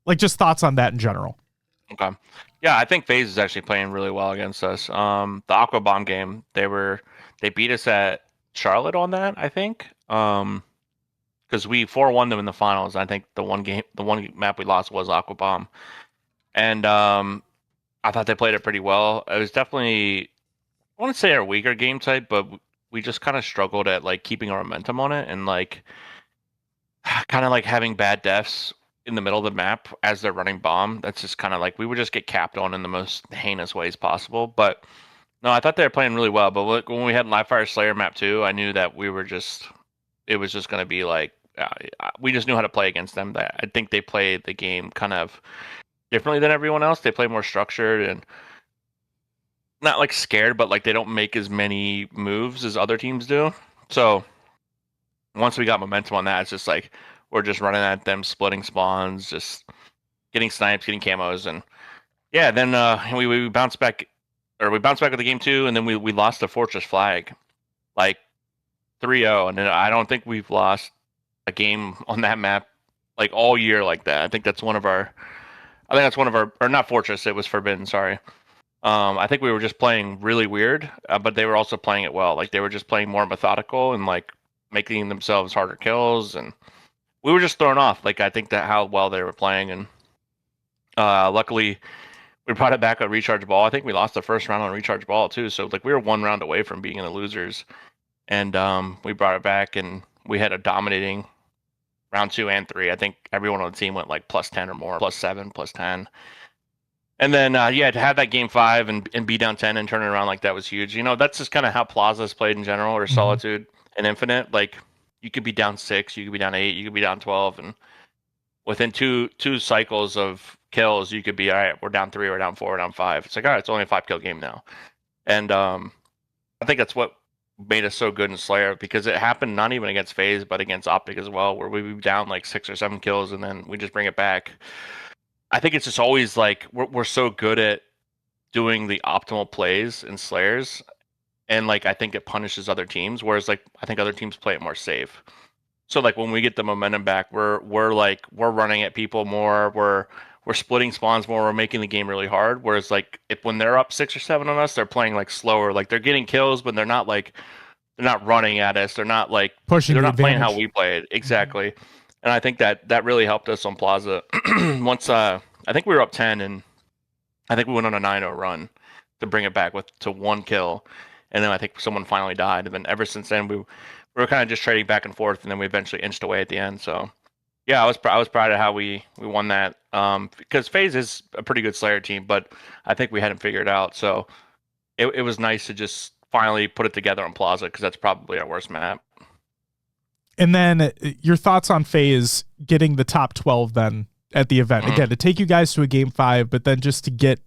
Speaker 1: Like, just thoughts on that in general.
Speaker 2: Okay. Yeah, I think FaZe is actually playing really well against us. The Aqua Bomb game, they beat us at Charlotte on that, I think. Because we 4-1 them in the finals. I think the one map we lost was Aqua Bomb. And I thought they played it pretty well. It was definitely, I want to say, our weaker game type, but we just kind of struggled at like keeping our momentum on it and like kind of like having bad deaths in the middle of the map as they're running bomb. That's just kind of like we would just get capped on in the most heinous ways possible. But no, I thought they were playing really well. But when we had Livefire Slayer map 2, I knew that it was just going to be like, we just knew how to play against them. I think they played the game kind of differently than everyone else. They play more structured and not like scared, but like they don't make as many moves as other teams do. So once we got momentum on that, it's just like we're just running at them, splitting spawns, just getting snipes, getting camos, and yeah. Then we bounced back, with the game 2, and then we lost the Fortress Flag, like 3-0, and then I don't think we've lost a game on that map like all year like that. I think that's one of our, or not Fortress, it was Forbidden. Sorry. I think we were just playing really weird, but they were also playing it well. Like they were just playing more methodical and like making themselves harder kills, and we were just thrown off. Like I think that how well they were playing, and luckily we brought it back on recharge ball. I think we lost the first round on recharge ball too, so like we were one round away from being in the losers, and we brought it back and we had a dominating round 2 and 3. I think everyone on the team went like +10 or more, +7, +10. And then, yeah, to have that game 5 and be down 10 and turn it around like that was huge. You know, that's just kind of how Plaza's played in general, or Solitude and Infinite. Like, you could be down 6, you could be down 8, you could be down 12, and within two cycles of kills, you could be, all right, we're down 3, we're down 4, we're down 5. It's like, all right, it's only a 5-kill game now. And I think that's what made us so good in Slayer, because it happened not even against FaZe, but against Optic as well, where we'd be down like 6 or 7 kills, and then we just bring it back. I think it's just always like we're so good at doing the optimal plays in Slayers, and like I think it punishes other teams, whereas like I think other teams play it more safe. So like when we get the momentum back, we're running at people more, we're splitting spawns more, we're making the game really hard. Whereas like if when they're up 6 or 7 on us, they're playing like slower, like they're getting kills, but they're not running at us, they're not like
Speaker 1: Pushing
Speaker 2: they're
Speaker 1: the
Speaker 2: not playing how
Speaker 1: advantage.
Speaker 2: we played exactly. And I think that really helped us on Plaza. Once I think we were up 10, and I think we went on a 9-0 run to bring it back to 1 kill, and then I think someone finally died, and then ever since then we were kind of just trading back and forth, and then we eventually inched away at the end. So yeah, I was proud of how we won that, because FaZe is a pretty good Slayer team, but I think we hadn't figured it out. So it was nice to just finally put it together on Plaza, because that's probably our worst map.
Speaker 1: And then your thoughts on FaZe getting the top 12 then at the event. Again, to take you guys to a game 5, but then just to get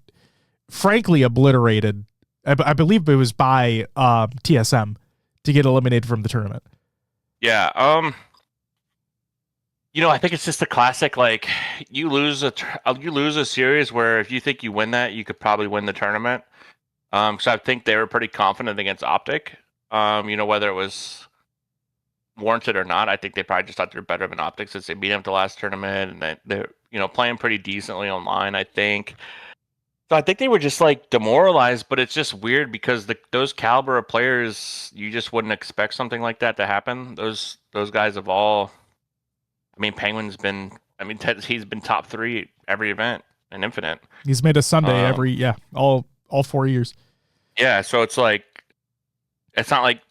Speaker 1: frankly obliterated. I believe it was by TSM to get eliminated from the tournament.
Speaker 2: Yeah. I think it's just a classic. Like you lose a series where if you think you win that, you could probably win the tournament. So I think they were pretty confident against Optic. Whether it was warranted or not, I think they probably just thought they were better than Optic since they beat them at the last tournament, and they're playing pretty decently online, I think. So I think they were just like demoralized, but it's just weird because those caliber of players, you just wouldn't expect something like that to happen. Those guys have all, I mean, Penguin's been, I mean, he's been top 3 every event in Infinite.
Speaker 1: He's made a Sunday all 4 years.
Speaker 2: Yeah, so it's like, it's not like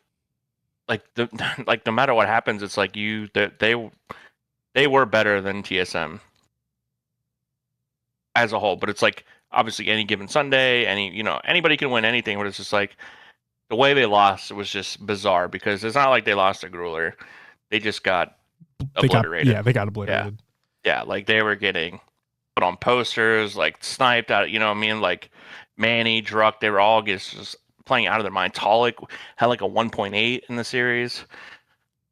Speaker 2: no matter what happens, it's like they were better than TSM as a whole, but it's like obviously any given Sunday, anybody can win anything, but it's just like the way they lost, it was just bizarre, because it's not like they lost a grueler. They just got obliterated.
Speaker 1: They got obliterated.
Speaker 2: Yeah, like they were getting put on posters, like sniped out, you know what I mean? Like Manny, Druck, they were all just playing out of their mind. Talik had like a 1.8 in the series.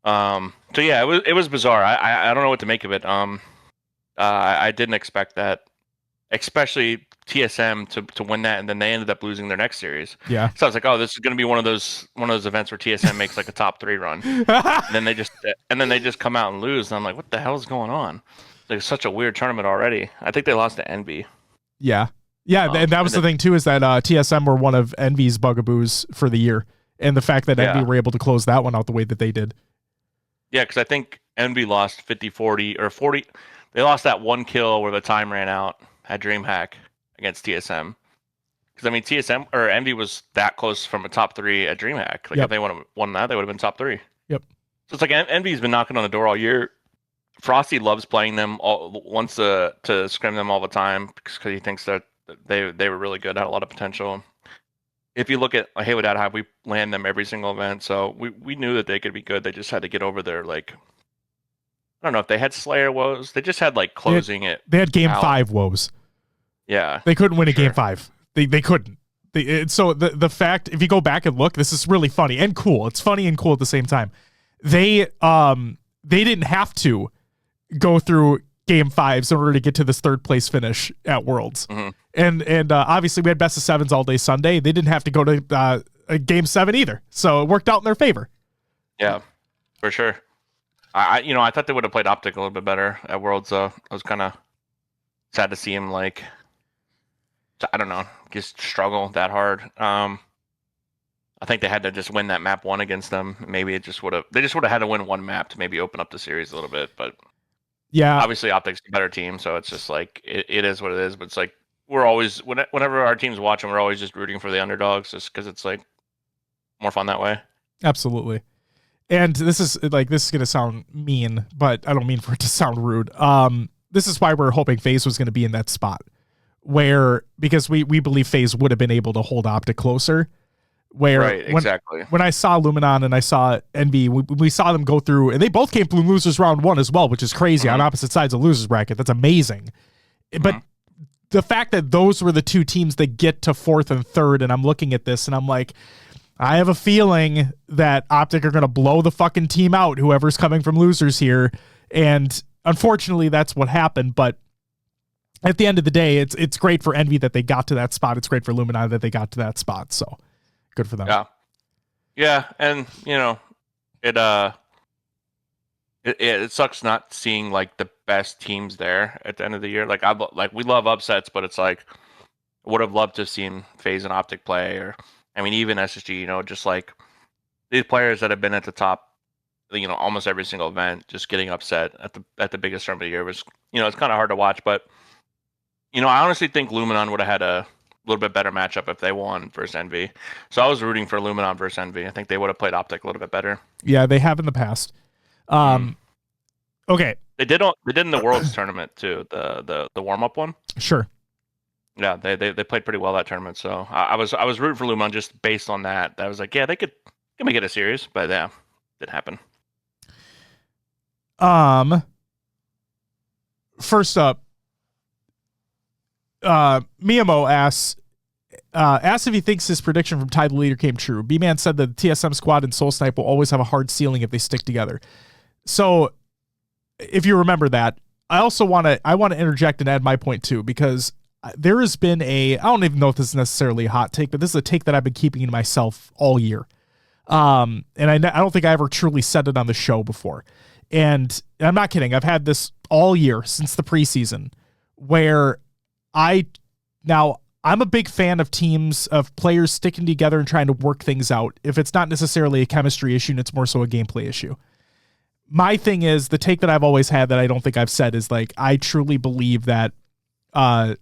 Speaker 2: So yeah, it was bizarre. I don't know what to make of it. I didn't expect that, especially TSM to win that, and then they ended up losing their next series.
Speaker 1: Yeah.
Speaker 2: So I was like, oh, this is going to be one of those events where TSM makes like a top 3 run, and then they just come out and lose, and I'm like, what the hell is going on? Like such a weird tournament already. I think they lost to Envy.
Speaker 1: Yeah. Yeah, and that was the thing too, is that TSM were one of Envy's bugaboos for the year, and the fact that Envy were able to close that one out the way that they did.
Speaker 2: Yeah, because I think Envy lost 50-40 or 40. They lost that 1 kill where the time ran out at DreamHack against TSM. Because I mean, TSM or Envy was that close from a top 3 at DreamHack. Like if they would have won that, they would have been top 3.
Speaker 1: Yep.
Speaker 2: So it's like Envy's been knocking on the door all year. Frosty loves playing them, wants to scrim them all the time because he thinks that they were really good, had a lot of potential. If you look at Haywood at High, we land them every single event, so we knew that they could be good. They just had to get over their like, I don't know if they had Slayer woes. They just had like closing it.
Speaker 1: They had game 5 woes.
Speaker 2: Yeah,
Speaker 1: they couldn't win a game 5. They couldn't. So the fact, if you go back and look, this is really funny and cool. It's funny and cool at the same time. They didn't have to go through game 5s in order to get to this 3rd place finish at Worlds. And obviously we had best of 7s all day Sunday. They didn't have to go to a game 7 either. So it worked out in their favor.
Speaker 2: Yeah, for sure. I thought they would have played Optic a little bit better at Worlds. I was kind of sad to see him like I don't know, just struggle that hard. I think they had to just win that map one against them. Maybe they just would have had to win one map to maybe open up the series a little bit. But
Speaker 1: Yeah,
Speaker 2: obviously Optic's a better team, so it's just like it is what it is. But it's like we're always whenever our team's watching, we're always just rooting for the underdogs, just because it's like more fun that way.
Speaker 1: absolutely. And this is going to sound mean, but I don't mean for it to sound rude. This is why we're hoping FaZe was going to be in that spot because we believe FaZe would have been able to hold Optic closer.
Speaker 2: Right, exactly.
Speaker 1: When I saw Luminon and I saw Envy, we saw them go through, and they both came from losers round one as well, which is crazy on opposite sides of losers bracket. That's amazing. But the fact that those were the two teams that get to fourth and third, and I'm looking at this and I'm like, I have a feeling that Optic are going to blow the fucking team out, whoever's coming from losers here. And unfortunately, that's what happened. But at the end of the day, it's great for Envy that they got to that spot. It's great for Luminon that they got to that spot. So good for them.
Speaker 2: Yeah, and it sucks not seeing like the best teams there at the end of the year. Like we love upsets, but it's like would have loved to have seen FaZe and Optic play, or I mean even SSG. Just like these players that have been at the top, almost every single event, just getting upset at the biggest tournament of the year was, it's kind of hard to watch. But I honestly think Luminon would have had a little bit better matchup if they won versus Envy. So I was rooting for Luminon versus Envy. I think they would have played Optic a little bit better.
Speaker 1: Yeah, they have in the past. Okay.
Speaker 2: They did in the Worlds tournament too, the warm up one.
Speaker 1: Sure.
Speaker 2: Yeah, they played pretty well that tournament. So I was rooting for Luminon just based on that. I was like, yeah, they could make it a series, but yeah, didn't happen.
Speaker 1: First up, Miyamo asks if he thinks his prediction from Tide the Leader came true. B-Man said that the TSM squad and Soul Snipe will always have a hard ceiling if they stick together. So if you remember that, I want to interject and add my point too, because there has been I don't even know if this is necessarily a hot take, but this is a take that I've been keeping to myself all year. And I don't think I ever truly said it on the show before. And I'm not kidding. I've had this all year since the preseason, where I'm a big fan of teams, of players sticking together and trying to work things out. If it's not necessarily a chemistry issue, and it's more so a gameplay issue. My thing is, the take that I've always had that I don't think I've said is like, I truly believe that, kind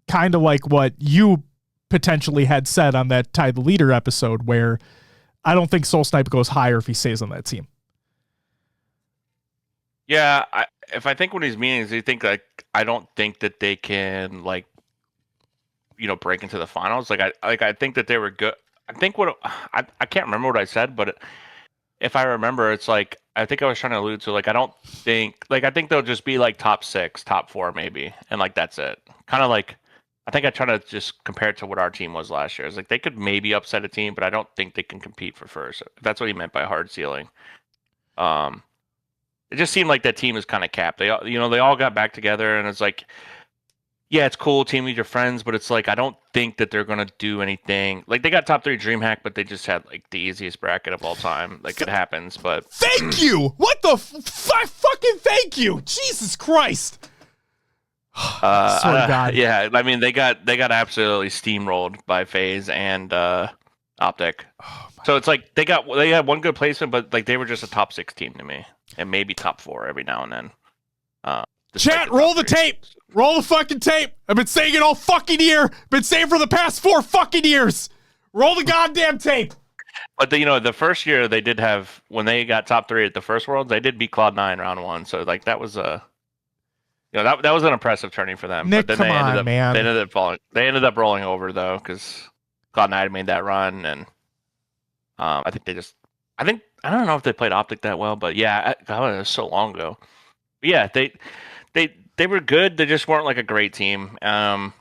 Speaker 1: of like what you potentially had said on that Tide the Leader episode, where I don't think Soul Snipe goes higher if he stays on that team.
Speaker 2: Yeah, if I think what he's meaning is, I think like I don't think that they can like, break into the finals. I think that they were good. I think I can't remember what I said, but if I remember, it's like I think I was trying to allude to like I think they'll just be like top 6, top 4 maybe, and like that's it. Kind of like I think I try to just compare it to what our team was last year. It's like they could maybe upset a team, but I don't think they can compete for first. If that's what he meant by hard ceiling. It just seemed like that team is kind of capped. They all got back together, and it's like, yeah, it's cool, team with your friends, but it's like I don't think that they're gonna do anything. Like they got top 3 DreamHack, but they just had like the easiest bracket of all time. Like it happens, but
Speaker 1: thank you. What the fucking thank you, Jesus Christ.
Speaker 2: Swear to God. Yeah, I mean they got absolutely steamrolled by FaZe and Optic. So it's like they had one good placement, but like they were just a top 6 team to me, and maybe top 4 every now and then.
Speaker 1: Chat, roll the tape. Roll the fucking tape. I've been saying it all fucking year. Been saying for the past 4 fucking years. Roll the goddamn tape.
Speaker 2: But the first year they did have, when they got top 3 at the first Worlds, they did beat Cloud9 round 1. So like that was that was an impressive turning for them.
Speaker 1: Nick,
Speaker 2: but then
Speaker 1: man.
Speaker 2: They ended up falling. They ended up rolling over though, because Cloud9 made that run, and I don't know if they played Optic that well, but yeah, God, it was so long ago. But yeah, they were good. They just weren't like a great team. And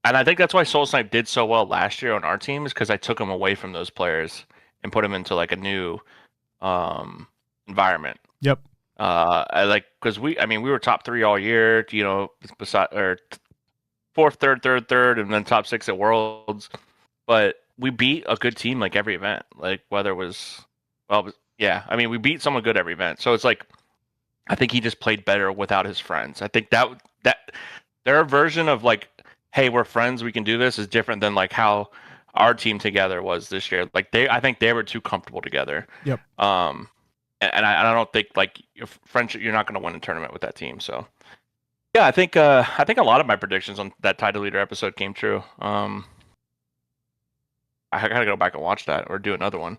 Speaker 2: I think that's why Soul Snipe did so well last year on our team, is because I took them away from those players and put them into like a new environment.
Speaker 1: Yep.
Speaker 2: Because we were top 3 all year, beside or 4th, 3rd, and then top 6 at Worlds. But we beat a good team like every event. Like whether it was, we beat someone good every event. So it's like, I think he just played better without his friends. I think that their version of like hey, we're friends, we can do this, is different than like how our team together was this year. Like I think they were too comfortable together.
Speaker 1: Yep.
Speaker 2: And I don't think like your friendship, you're not going to win a tournament with that team. So yeah, I think a lot of my predictions on that title leader episode came true. I gotta go back and watch that or do another one.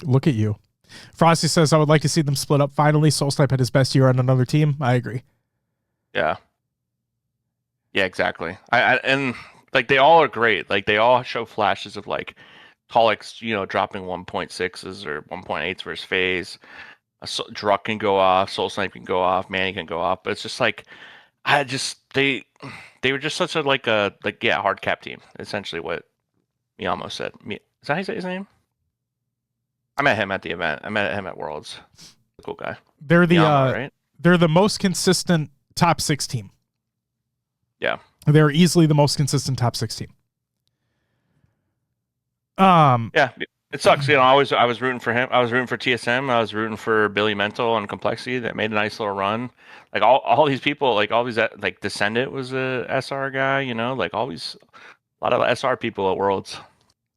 Speaker 1: Look at you. Frosty says, I would like to see them split up finally. Soul Snipe had his best year on another team. I agree.
Speaker 2: Yeah. Yeah, exactly. And like they all are great. Like they all show flashes of like Tolix, dropping 1.6s or 1.8s for his phase. Druck can go off, Soul Snipe can go off, Manny can go off, but it's just like they were just such a hard cap team. Essentially, what Miyamo said. Is that how you say his name? I met him at the event. I met him at Worlds. Cool guy.
Speaker 1: They're the
Speaker 2: Miyamo, right?
Speaker 1: They're the most consistent top 6 team.
Speaker 2: Yeah,
Speaker 1: they're easily the most consistent top 6 team.
Speaker 2: Yeah, it sucks. I was rooting for him. I was rooting for TSM. I was rooting for Billy Mental and Complexity that made a nice little run. Like all these people, like all these like Descendant was a SR guy. Like a lot of SR people at Worlds.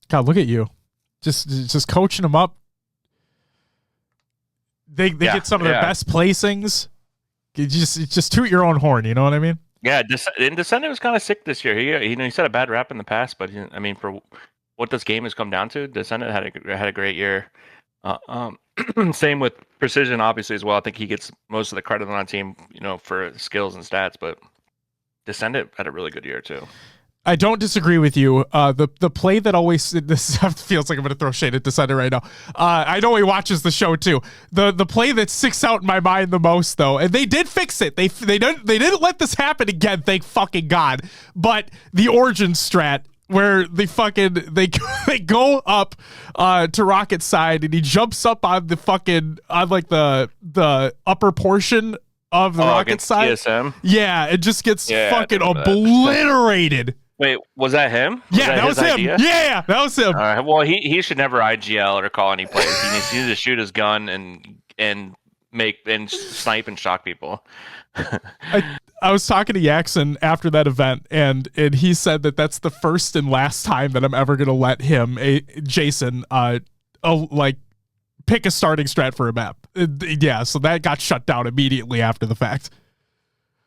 Speaker 1: God, look at you, just coaching them up. They get some of their best placings. You just toot your own horn. You know what I mean?
Speaker 2: Yeah, Descendant was kind of sick this year. He's had a bad rap in the past, but I mean, for what this game has come down to, Descendant had a great year. Same with Precision, obviously, as well. I think he gets most of the credit on our team, for skills and stats, but Descendant had a really good year too.
Speaker 1: I don't disagree with you. The play that always, this feels like I'm going to throw shade at Descendant right now. I know he watches the show too. The play that sticks out in my mind the most, though, and they did fix it. They didn't let this happen again. Thank fucking God. But the Origin strat, where they go up to Rocket side and he jumps up on the upper portion of the Rocket side.
Speaker 2: TSM?
Speaker 1: Yeah, it just gets fucking obliterated.
Speaker 2: Wait, was that him?
Speaker 1: That was him. Idea? Yeah, that was him.
Speaker 2: Well, he should never IGL or call any plays. He needs to shoot his gun and snipe and shock people.
Speaker 1: I was talking to Yaxon after that event, and he said that that's the first and last time that I'm ever going to let him, Jason, pick a starting strat for a map. So that got shut down immediately after the fact.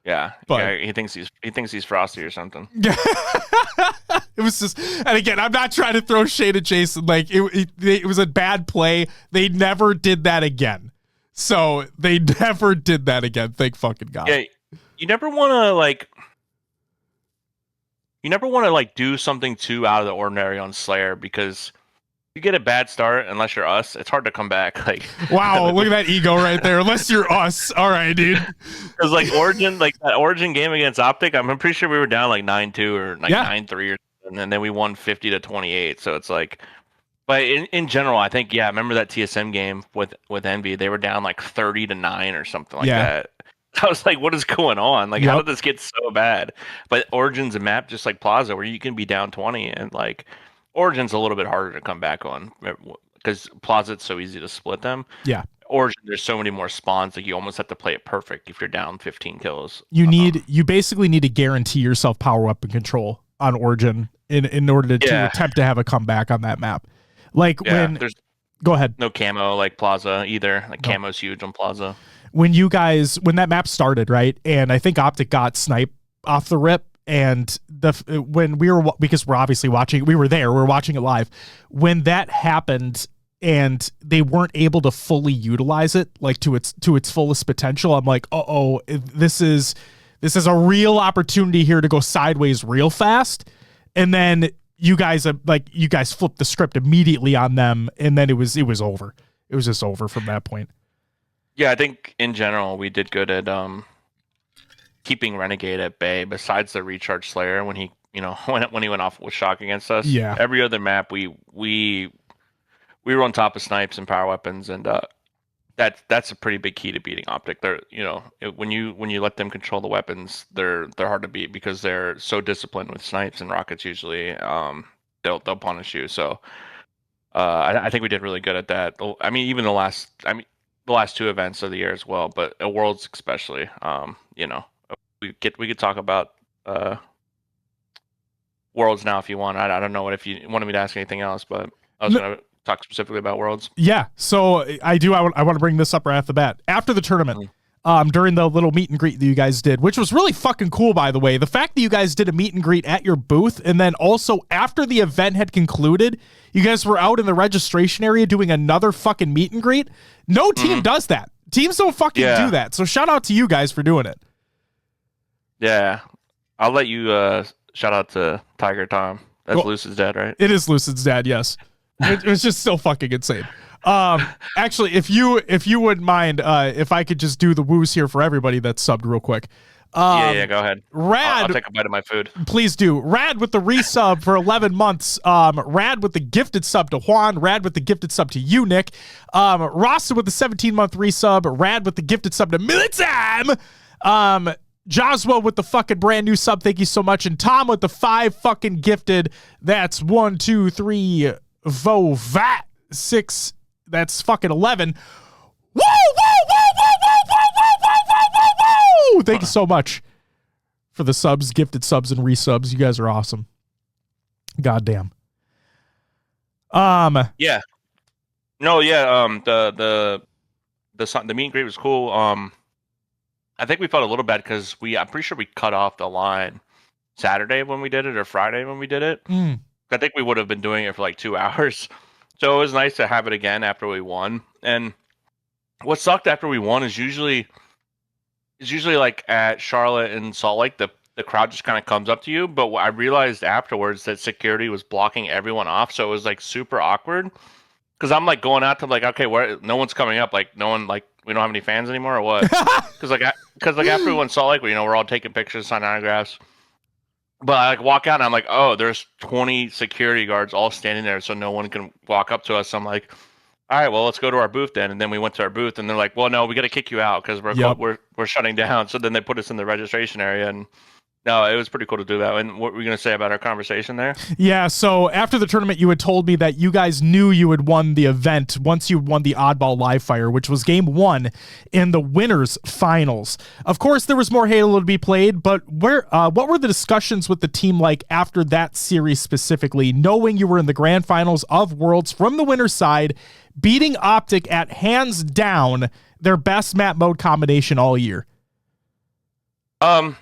Speaker 2: Yeah, he thinks he's Frosty or something.
Speaker 1: It was just, and again, I'm not trying to throw shade at Jason. Like it was a bad play. They never did that again. So they never did that again. Thank fucking God.
Speaker 2: Yeah, you never want to do something too out of the ordinary on Slayer, because you get a bad start, unless you're us, it's hard to come back. Like,
Speaker 1: wow, look at that ego right there. Unless you're us, all right, dude.
Speaker 2: Because that Origin game against Optic, I'm pretty sure we were down like 9-2 or 9-3 or something, and then we won 50-28. So it's like, but in general, I think I remember that TSM game with Envy. They were down like 30-9 or something like that. I was like, what is going on? Like, how did this get so bad? But Origin's a map just like Plaza, where you can be down 20 and like. Origin's a little bit harder to come back on because Plaza, it's so easy to split them.
Speaker 1: Yeah.
Speaker 2: Origin, there's so many more spawns. Like you almost have to play it perfect if you're down 15 kills.
Speaker 1: You basically need to guarantee yourself power weapon control on Origin in order to attempt to have a comeback on that map. Like go ahead.
Speaker 2: No camo like Plaza either. Like camo's huge on Plaza.
Speaker 1: When that map started, right? And I think Optic got snipe off the rip. And because we're obviously watching, we were there, we were watching it live. When that happened and they weren't able to fully utilize it like to its fullest potential, I'm like, this is a real opportunity here to go sideways real fast. And then you guys flipped the script immediately on them, and then it was over. It was just over from that point.
Speaker 2: Yeah, I think in general we did good at keeping Renegade at bay, besides the recharge Slayer when he when he went off with shock against us.
Speaker 1: Yeah.
Speaker 2: Every other map we were on top of snipes and power weapons, and that's a pretty big key to beating Optic. They're when you let them control the weapons, they're hard to beat because they're so disciplined with snipes and rockets. Usually, they'll punish you. So I think we did really good at that. I mean, even the last 2 events of the year as well, but at Worlds especially. We could talk about Worlds now if you want. I don't know if you wanted me to ask anything else, but I was going to talk specifically about Worlds.
Speaker 1: Yeah, so I do. I want to bring this up right off the bat. After the tournament, during the little meet and greet that you guys did, which was really fucking cool, by the way. The fact that you guys did a meet and greet at your booth, and then also after the event had concluded, you guys were out in the registration area doing another fucking meet and greet. No team does that. Teams don't fucking do that. So shout out to you guys for doing it.
Speaker 2: Yeah, I'll let you shout out to Tiger Tom. That's Lucid's dad, right?
Speaker 1: It is Lucid's dad, yes. It was just still fucking insane. Actually, if you wouldn't mind, if I could just do the woos here for everybody that's subbed real quick.
Speaker 2: Yeah, go ahead.
Speaker 1: Rad,
Speaker 2: I'll take a bite of my food.
Speaker 1: Please do. Rad with the resub for 11 months. Rad with the gifted sub to Juan. Rad with the gifted sub to you, Nick. Rasta with the 17-month resub. Rad with the gifted sub to Militam. Joswell with the fucking brand new sub. Thank you so much. And Tom with the 5 fucking gifted. That's 1, 2, 3, Vovat 6. That's fucking 11. Woo! Thank you so much for the subs, gifted subs, and resubs. You guys are awesome. Goddamn.
Speaker 2: Yeah. No, yeah. The meet and greet was cool. I think we felt a little bad because I'm pretty sure we cut off the line Saturday when we did it or Friday when we did it. I think we would have been doing it for like 2 hours. So it was nice to have it again after we won. And what sucked after we won is usually like at Charlotte and Salt Lake, the crowd just kind of comes up to you. But I realized afterwards that security was blocking everyone off. So it was like super awkward because I'm like going out to like, okay, where no one's coming up. Like no one, like we don't have any fans anymore or what? Because after we won Salt Lake, we're all taking pictures, signing autographs. But I like walk out and I'm like, oh, there's 20 security guards all standing there, so no one can walk up to us. I'm like, all right, well, let's go to our booth then. And then we went to our booth, and they're like, well, no, we got to kick you out because we're shutting down. So then they put us in the registration area, and no, it was pretty cool to do that. And what were you going to say about our conversation there?
Speaker 1: Yeah, so after the tournament, you had told me that you guys knew you had won the event once you won the Oddball Live Fire, which was game 1 in the winners finals. Of course, there was more Halo to be played, but what were the discussions with the team like after that series specifically, knowing you were in the grand finals of Worlds from the winner's side, beating Optic at hands down their best map mode combination all year?
Speaker 2: I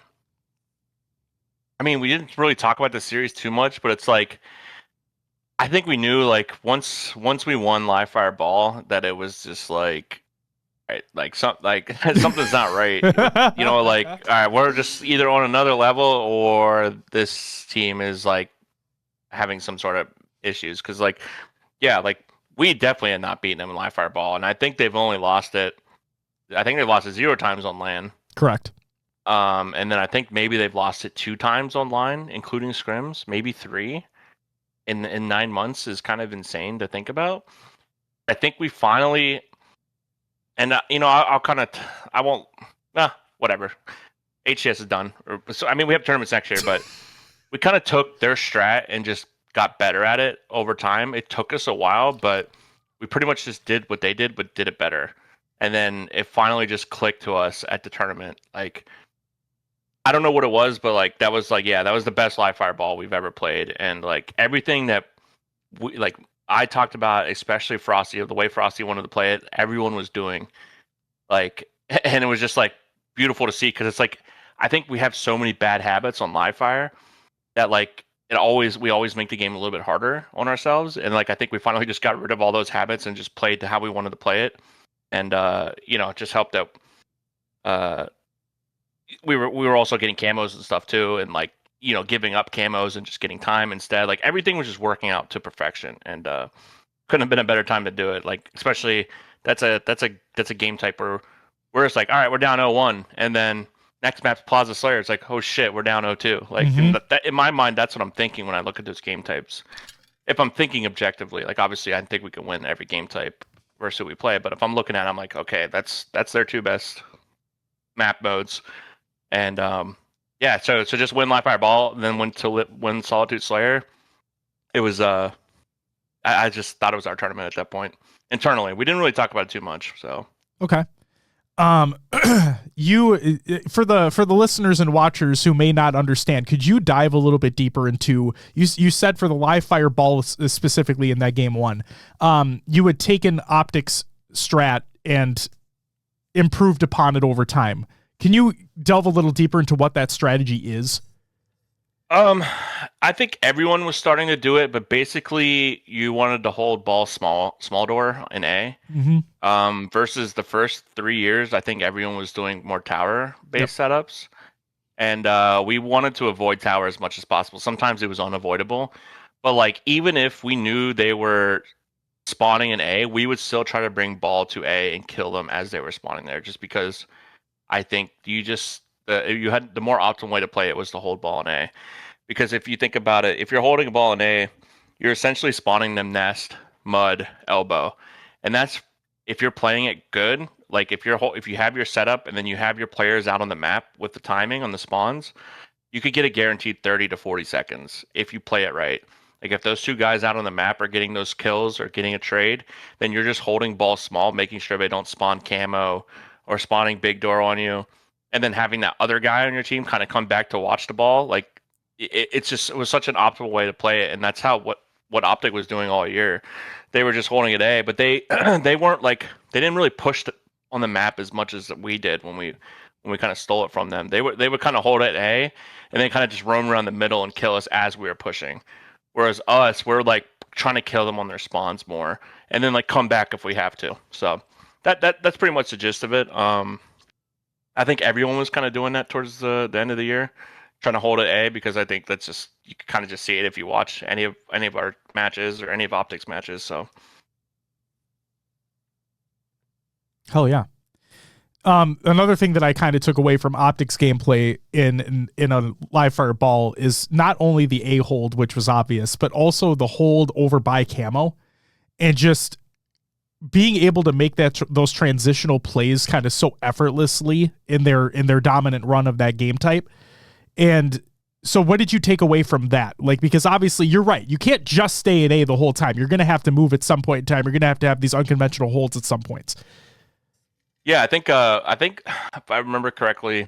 Speaker 2: mean, we didn't really talk about the series too much, but it's like I think we knew like once we won Live Fire Ball that it was just like something's not right. Like all right, we're just either on another level or this team is like having some sort of issues because we definitely had not beaten them in Live Fire Ball, and I think they've only lost it. I think they've lost it 0 times on LAN.
Speaker 1: Correct.
Speaker 2: And then I think maybe they've lost it 2 times online, including scrims, maybe 3 in 9 months is kind of insane to think about. I think we finally, and I won't, whatever. HCS is done. So, I mean, we have tournaments next year, but we kind of took their strat and just got better at it over time. It took us a while, but we pretty much just did what they did, but did it better. And then it finally just clicked to us at the tournament. Like, I don't know what it was, but like that was the best Live Fire Ball we've ever played, and like everything that I talked about, especially Frosty, the way Frosty wanted to play it, everyone was doing, like, and it was just like beautiful to see because it's like I think we have so many bad habits on Live Fire that like we always make the game a little bit harder on ourselves, and like I think we finally just got rid of all those habits and just played to how we wanted to play it, and it just helped out. We were also getting camos and stuff too, and like giving up camos and just getting time instead. Like everything was just working out to perfection, and couldn't have been a better time to do it. Like especially that's a game type where we're just like, all right, we're down 0-1, and then next map's Plaza Slayer. It's like, oh shit, we're down 0-2. Like in my mind, that's what I'm thinking when I look at those game types. If I'm thinking objectively, like obviously I think we can win every game type versus who we play, but if I'm looking at it, I'm like, okay, that's their 2 best map modes. And so just win Live Fire Ball, then win Solitude Slayer. It was I just thought it was our tournament at that point. Internally, we didn't really talk about it too much. So
Speaker 1: okay. Um, you for the listeners and watchers who may not understand, could you dive a little bit deeper into you said for the live fire ball specifically in that game one, you had taken optics strat and improved upon it over time. Can you delve a little deeper into what that strategy is?
Speaker 2: I think everyone was starting to do it, but basically you wanted to hold ball small door in A.
Speaker 1: Mm-hmm.
Speaker 2: Versus the first 3 years, I think everyone was doing more tower
Speaker 1: Yep.
Speaker 2: based setups. And we wanted to avoid tower as much as possible. Sometimes it was unavoidable. But like even if we knew they were spawning in A, we would still try to bring ball to A and kill them as they were spawning there, just because I think you had the more optimal way to play it was to hold ball in A. Because if you think about it, if you're holding a ball in A, you're essentially spawning them nest, mud, elbow, and that's if you're playing it good. Like if you have your setup and then you have your players out on the map with the timing on the spawns, you could get a guaranteed 30 to 40 seconds if you play it right. Like if those two guys out on the map are getting those kills or getting a trade, then you're just holding ball small, making sure they don't spawn camo or spawning big door on you, and then having that other guy on your team kind of come back to watch the ball. Like it was such an optimal way to play it, and that's how what Optic was doing all year. They were just holding it A, but they they weren't like they didn't really push on the map as much as we did when we kind of stole it from them. They would kind of hold it A, and then kind of just roam around the middle and kill us as we were pushing. Whereas us, we're like trying to kill them on their spawns more, and then like come back if we have to. So that's pretty much the gist of it. I think everyone was kind of doing that towards the end of the year, trying to hold it A, because I think that's just you can kind of just see it if you watch any of our matches or any of Optics matches. So
Speaker 1: Hell yeah. Another thing that I kind of took away from Optics gameplay in a live fire ball is not only the A hold, which was obvious, but also the hold over by camo, and just being able to make those transitional plays kind of so effortlessly in their dominant run of that game type. And so what did you take away from that? Like, because obviously you're right. You can't just stay in A the whole time. You're going to have to move at some point in time. You're going to have these unconventional holds at some points.
Speaker 2: yeah, I think if I remember correctly,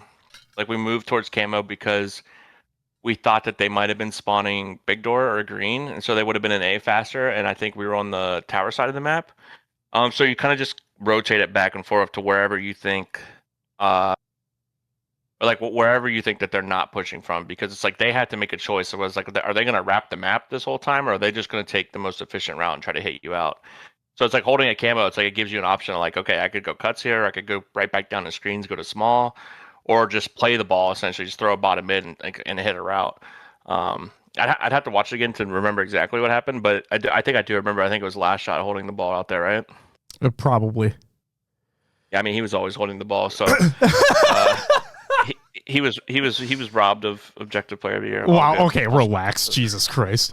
Speaker 2: like we moved towards camo because we thought that they might have been spawning big door or green, and so they would have been an A faster. And I think we were on the tower side of the map. So you kind of just rotate it back and forth to wherever you think, or like wherever you think that they're not pushing from, because it's like they had to make a choice. It was like, are they going to wrap the map this whole time, or are they just going to take the most efficient route and try to hit you out? So it's like holding a camo. It's like it gives you an option of like, okay, I could go cuts here, I could go right back down the screens, go to small, or just play the ball essentially, just throw a bottom mid and hit a route. I'd have to watch it again to remember exactly what happened, but I think I do remember. I think it was last shot holding the ball out there, right?
Speaker 1: Probably.
Speaker 2: Yeah, I mean he was always holding the ball, so he was robbed of objective player of the year.
Speaker 1: Wow. Okay, relax. Jesus Christ.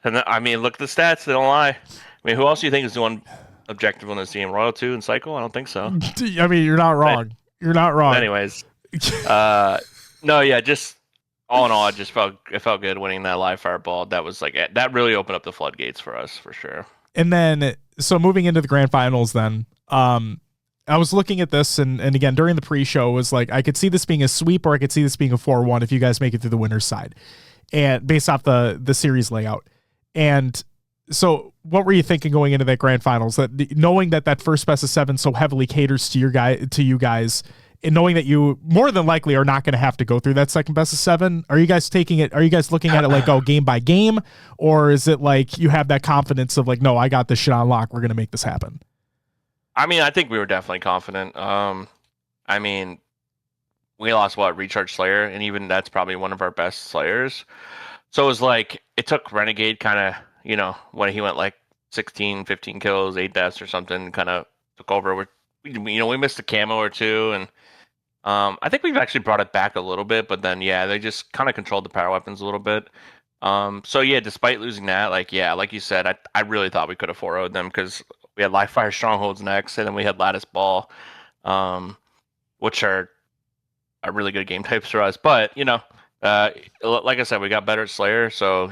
Speaker 2: And I mean, look at the stats; they don't lie. I mean, who else do you think is doing objective on this team? Royal 2 and Cycle? I don't think so.
Speaker 1: I mean, you're not wrong. You're not wrong.
Speaker 2: Anyways, no, yeah, just all in all, it felt good winning that live fire ball. That was like that really opened up the floodgates for us for sure.
Speaker 1: And then, so moving into the grand finals, then, I was looking at this, and again during the pre-show was like I could see this being a sweep, or I could see this being a 4-1 if you guys make it through the winner's side, and based off the series layout. And so, what were you thinking going into that grand finals? That knowing that first best of 7 so heavily caters to you guys, and knowing that you more than likely are not going to have to go through that second best of 7, are you guys taking it? Are you guys looking at it like, oh, game by game, or is it like you have that confidence of like, no, I got this shit on lock. We're going to make this happen.
Speaker 2: I mean, I think we were definitely confident. I mean, we lost Recharge Slayer, and even that's probably one of our best Slayers. So it was like it took Renegade kind of, when he went like 16, 15 kills, 8 deaths or something, kind of took over. We missed a camo or two, and I think we've actually brought it back a little bit, but then yeah, they just kind of controlled the power weapons a little bit. So yeah, despite losing that, like you said, I really thought we could have 4-0'd them because we had live fire strongholds next, and then we had lattice ball, which are really good game types for us. But like I said, we got better at Slayer, so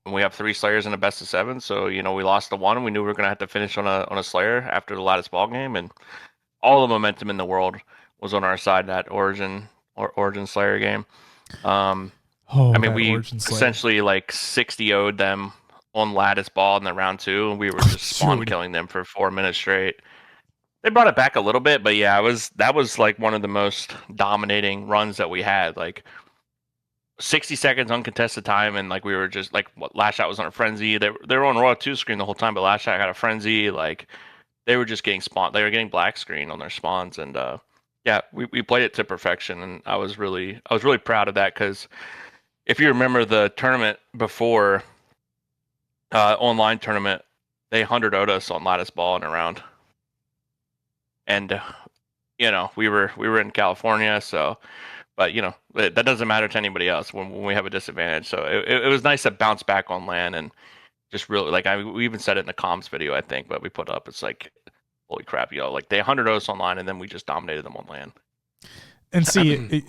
Speaker 2: we have 3 Slayers in a best of 7. So we lost the one, and we knew we were gonna have to finish on a Slayer after the lattice ball game, and all the momentum in the world was on our side that Origin Slayer game. I
Speaker 1: Oh,
Speaker 2: mean,
Speaker 1: that
Speaker 2: we
Speaker 1: Origin Slayer.
Speaker 2: essentially like 60-0'd them on Lattice Ball in the round 2, and we were just spawn
Speaker 1: Dude.
Speaker 2: killing them for 4 minutes straight. They brought it back a little bit, but yeah, that was like one of the most dominating runs that we had. Like 60 seconds uncontested time, and like we were just like Last Shot was on a frenzy. They were on Royal 2 screen the whole time, but Last Shot had a frenzy. Like they were just getting spawn. They were getting black screen on their spawns, and yeah, we played it to perfection, and I was really proud of that because if you remember the tournament before, online tournament, they 100 0'd us on Lattice Ball in a round, and we were in California, so. But that doesn't matter to anybody else when we have a disadvantage. So it was nice to bounce back on LAN and just really like we even said it in the comms video, I think, but we put up. It's like, holy crap, like they 100 us online and then we just dominated them on LAN.
Speaker 1: And see,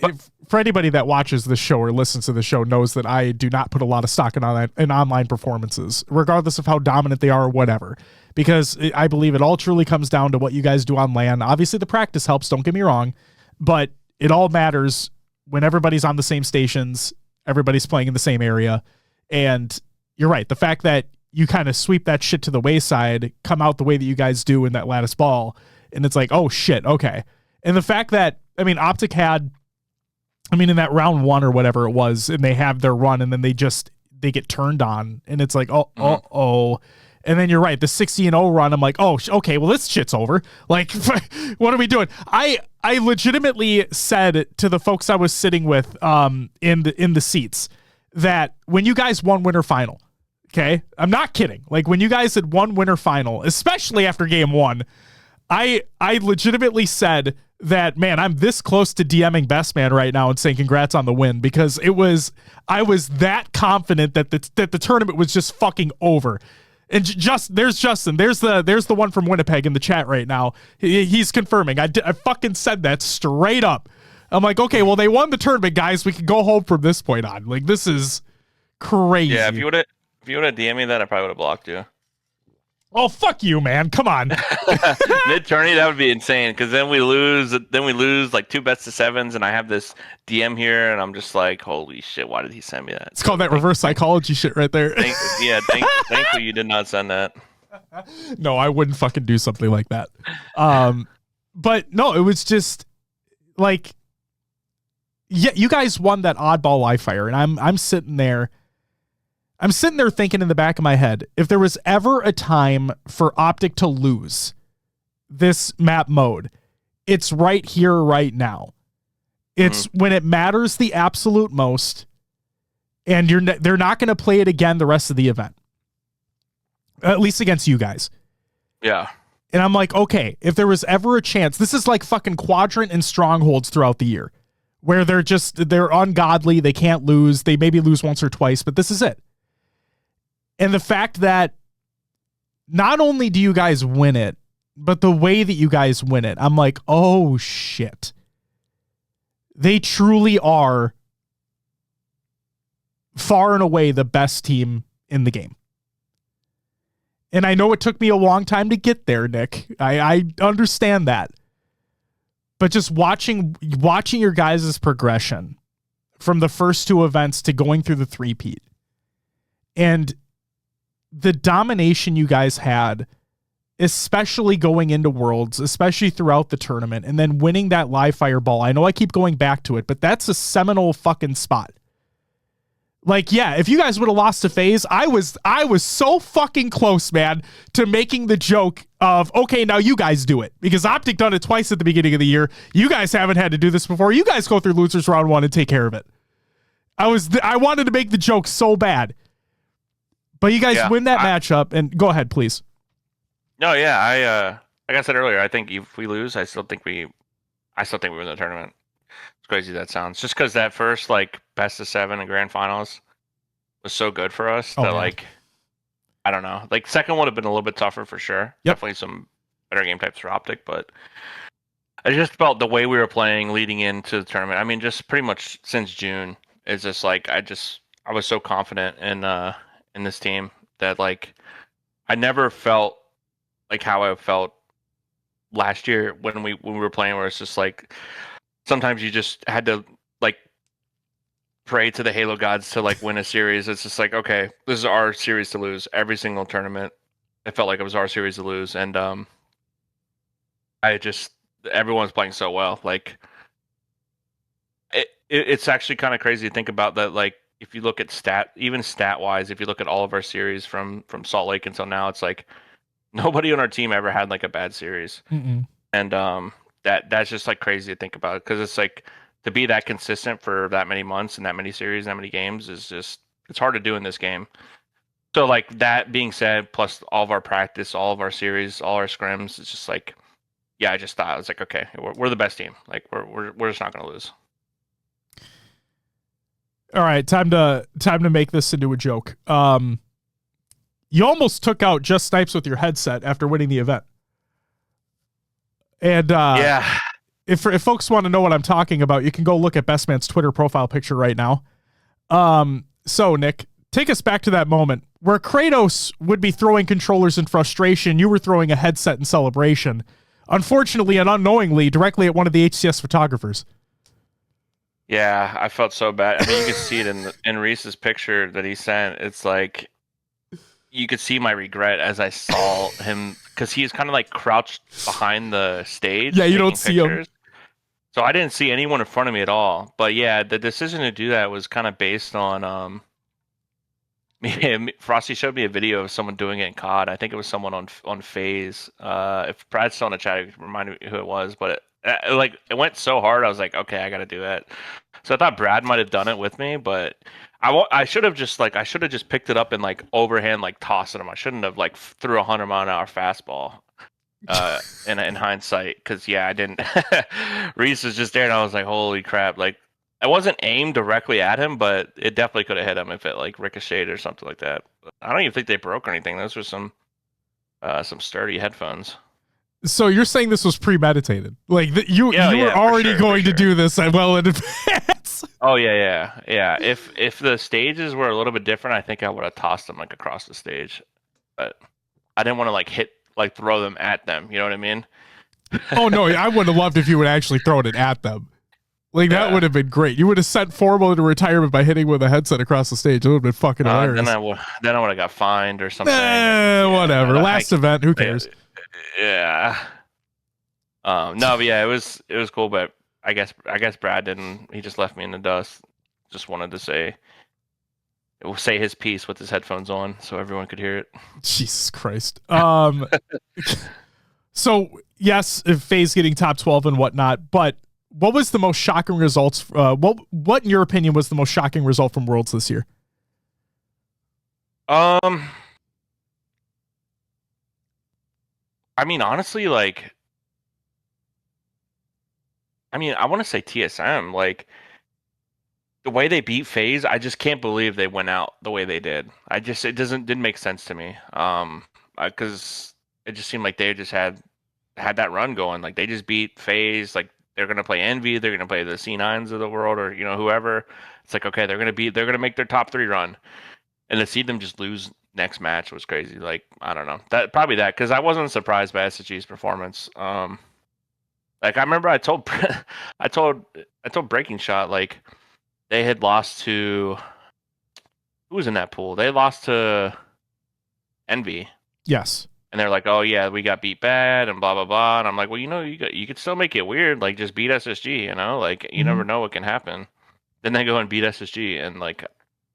Speaker 1: for anybody that watches the show or listens to the show knows that I do not put a lot of stock in online performances, regardless of how dominant they are or whatever, because I believe it all truly comes down to what you guys do on LAN. Obviously, the practice helps, don't get me wrong, but it all matters when everybody's on the same stations, everybody's playing in the same area. And you're right. The fact that you kind of sweep that shit to the wayside, come out the way that you guys do in that Lattice Ball, and it's like, oh shit, okay. And the fact that, I mean, Optic had, in that round 1 or whatever it was, and they have their run, and then they get turned on, and it's like, oh. And then you're right, the 60-0 run, I'm like, oh, okay, well, this shit's over. Like, what are we doing? I legitimately said to the folks I was sitting with in the seats that when you guys won winter final, okay, I'm not kidding. Like, when you guys had won winter final, especially after game 1, I legitimately said that, man, I'm this close to DMing Bestman right now and saying congrats on the win, because I was that confident that the tournament was just fucking over. And there's Justin. There's the one from Winnipeg in the chat right now. He's confirming. I fucking said that straight up. I'm like, okay, well, they won the tournament, guys. We can go home from this point on. Like, this is crazy.
Speaker 2: Yeah, if you would have DM'd me that, I probably would have blocked you.
Speaker 1: Oh, fuck you, man. Come on.
Speaker 2: Mid-tourney, that would be insane, because then we lose like 2 best of 7s, and I have this DM here, and I'm just like, holy shit, why did he send me that?
Speaker 1: It's called that reverse psychology shit right there.
Speaker 2: Thankfully you did not send that.
Speaker 1: No, I wouldn't fucking do something like that. But no, it was just like, yeah, you guys won that oddball live fire, and I'm sitting there thinking in the back of my head, if there was ever a time for Optic to lose this map mode, it's right here, right now. It's when it matters the absolute most, and they're not going to play it again the rest of the event, at least against you guys.
Speaker 2: Yeah.
Speaker 1: And I'm like, okay, if there was ever a chance, this is like fucking Quadrant and Strongholds throughout the year, where they're ungodly, they can't lose, they maybe lose once or twice, but this is it. And the fact that not only do you guys win it, but the way that you guys win it, I'm like, oh shit. They truly are far and away the best team in the game. And I know it took me a long time to get there, Nick. I understand that. But just watching your guys' progression from the first 2 events to going through the 3-peat, and the domination you guys had, especially going into Worlds, especially throughout the tournament, and then winning that live fireball. I know I keep going back to it, but that's a seminal fucking spot. Like, yeah, if you guys would have lost to FaZe, I was so fucking close, man, to making the joke of, okay, now you guys do it, because Optic done it twice at the beginning of the year. You guys haven't had to do this before. You guys go through losers round 1 and take care of it. I wanted to make the joke so bad. But you guys win that matchup, and go ahead, please.
Speaker 2: No, yeah, like I said earlier, I think if we lose, I still think we win the tournament. As crazy that sounds, just because that first like best of 7 and grand finals was so good for us that like, I don't know, like second would have been a little bit tougher for sure. Yep. Definitely some better game types for Optic, but I just felt the way we were playing leading into the tournament. I mean, just pretty much since June, is just like I was so confident in this team that like I never felt like how I felt last year when we were playing, where it's just like sometimes you just had to like pray to the Halo gods to like win a series. It's just like, okay, this is our series to lose every single tournament. It felt like it was our series to lose, and I just everyone's playing so well. Like it's actually kind of crazy to think about that. Like if you look at even stat wise, if you look at all of our series from Salt Lake until now, it's like nobody on our team ever had like a bad series.
Speaker 1: Mm-mm.
Speaker 2: And that's just like crazy to think about, because it's like to be that consistent for that many months and that many series, that many games is just, it's hard to do in this game. So like that being said, plus all of our practice, all of our series, all our scrims, it's just like, yeah, I just thought, I was like, okay, we're the best team. Like we're just not gonna lose.
Speaker 1: All right, time to make this into a joke. You almost took out Just Snipes with your headset after winning the event. And
Speaker 2: Yeah.
Speaker 1: If folks want to know what I'm talking about, you can go look at Bestman's Twitter profile picture right now. So Nick, take us back to that moment where Kratos would be throwing controllers in frustration. You were throwing a headset in celebration. Unfortunately and unknowingly, directly at one of the HCS photographers.
Speaker 2: Yeah, I felt so bad. I mean, you can see it in Reese's picture that he sent. It's like you could see my regret as I saw him, because he's kind of like crouched behind the stage.
Speaker 1: Yeah, you don't see him.
Speaker 2: So I didn't see anyone in front of me at all. But yeah, the decision to do that was kind of based on Frosty showed me a video of someone doing it in COD. I think it was someone on FaZe. If Brad's still in the chat, he can remind me who it was. But it went so hard, I was like, okay, I got to do it. So I thought Brad might have done it with me, but I should have just picked it up and like overhand like tossed it him. I shouldn't have like threw 100-mile-an-hour fastball. In hindsight, because yeah, I didn't. Reese was just there, and I was like, holy crap! Like I wasn't aimed directly at him, but it definitely could have hit him if it like ricocheted or something like that. I don't even think they broke or anything. Those were some sturdy headphones.
Speaker 1: So you're saying this was premeditated? Like you were already going to do this well in advance?
Speaker 2: Oh yeah. If the stages were a little bit different, I think I would have tossed them like across the stage, but I didn't want to throw them at them. You know what I mean?
Speaker 1: Oh no, I would have loved if you would actually thrown it at them. Like that would have been great. You would have sent Formal into retirement by hitting with a headset across the stage. It would have been fucking hilarious.
Speaker 2: Then I would have got fined or something.
Speaker 1: Whatever. Last event, who cares?
Speaker 2: Yeah. No, but yeah, it was cool, but I guess Brad didn't. He just left me in the dust. Just wanted to say his piece with his headphones on so everyone could hear it.
Speaker 1: Jesus Christ. So yes, FaZe getting top 12 and whatnot, but what was the most shocking results? What in your opinion was the most shocking result from Worlds this year?
Speaker 2: I mean, honestly, I want to say TSM. Like the way they beat FaZe, I just can't believe they went out the way they did. It didn't make sense to me. Because it just seemed like they just had that run going. Like they just beat FaZe. Like they're gonna play Envy, they're gonna play the C9s of the world, or whoever. It's like, okay, they're gonna make their top 3 run, and to see them just lose next match was crazy. Like I don't know, because I wasn't surprised by SSG's performance. Like I remember I told Breaking Shot, like they had lost to, who was in that pool? They lost to Envy.
Speaker 1: Yes.
Speaker 2: And they're like, oh yeah, we got beat bad and blah blah blah. And I'm like, well, you could still make it weird, like just beat SSG, like you never know what can happen. Then they go and beat SSG, and like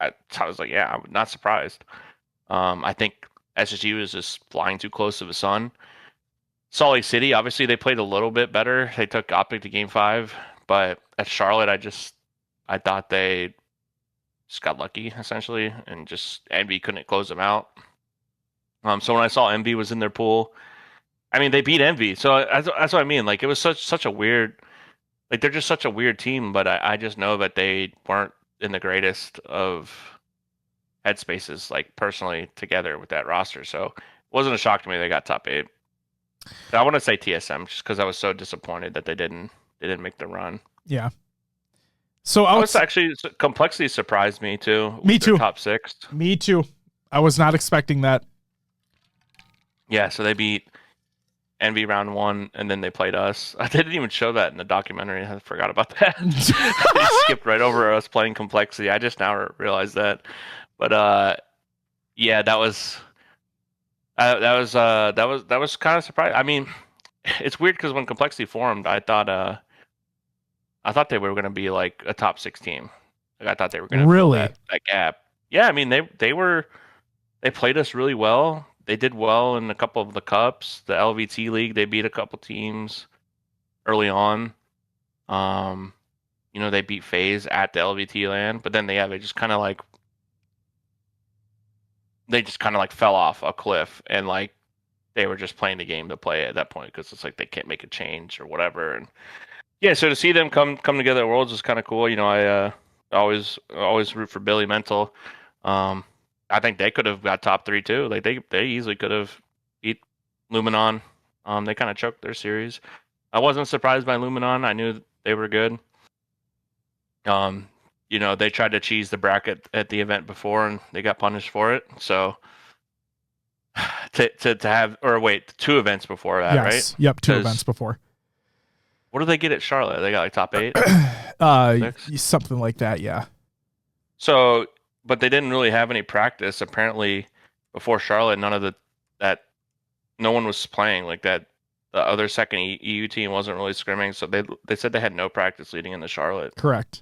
Speaker 2: I was like, yeah, I'm not surprised. I think SSG was just flying too close to the sun. Salt Lake City, obviously they played a little bit better. They took Optic to Game 5, but at Charlotte, I thought they just got lucky essentially, and just Envy couldn't close them out. So when I saw Envy was in their pool, I mean, they beat Envy. So that's what I mean. Like, it was such a weird, like, they're just such a weird team, but I just know that they weren't in the greatest of headspaces, like, personally together with that roster. So it wasn't a shock to me they got top 8. But I want to say TSM just because I was so disappointed that they didn't make the run.
Speaker 1: Yeah. So
Speaker 2: I was actually, Complexity surprised me too.
Speaker 1: Me too.
Speaker 2: Top 6.
Speaker 1: Me too. I was not expecting that.
Speaker 2: Yeah, so they beat Envy round 1, and then they played us. They didn't even show that in the documentary. I forgot about that. They skipped right over us playing Complexity. I just now realized that. But yeah, that was kind of surprising. I mean, it's weird because when Complexity formed, I thought they were going to be like a top 6 team. Like, I thought they were going to fill
Speaker 1: Really?
Speaker 2: that gap. Yeah, I mean they played us really well. They did well in a couple of the cups. The LVT league, they beat a couple teams early on. They beat FaZe at the LVT land, but then they just kind of like fell off a cliff, and like they were just playing the game to play at that point because it's like they can't make a change or whatever. And yeah, so to see them come together at Worlds was kind of cool. I always root for Billy Mental. I think they could have got top 3 too. Like they easily could have beat Luminon. They kind of choked their series. I wasn't surprised by Luminon. I knew they were good. They tried to cheese the bracket at the event before, and they got punished for it. So to have, or wait, 2 events before that,
Speaker 1: yes.
Speaker 2: right?
Speaker 1: Yep, 2 events before.
Speaker 2: What did they get at Charlotte? They got like top 8?
Speaker 1: Something like that, yeah.
Speaker 2: So, but they didn't really have any practice apparently before Charlotte. No one was playing like that. The other second EU team wasn't really scrimming, so they said they had no practice leading into Charlotte.
Speaker 1: Correct.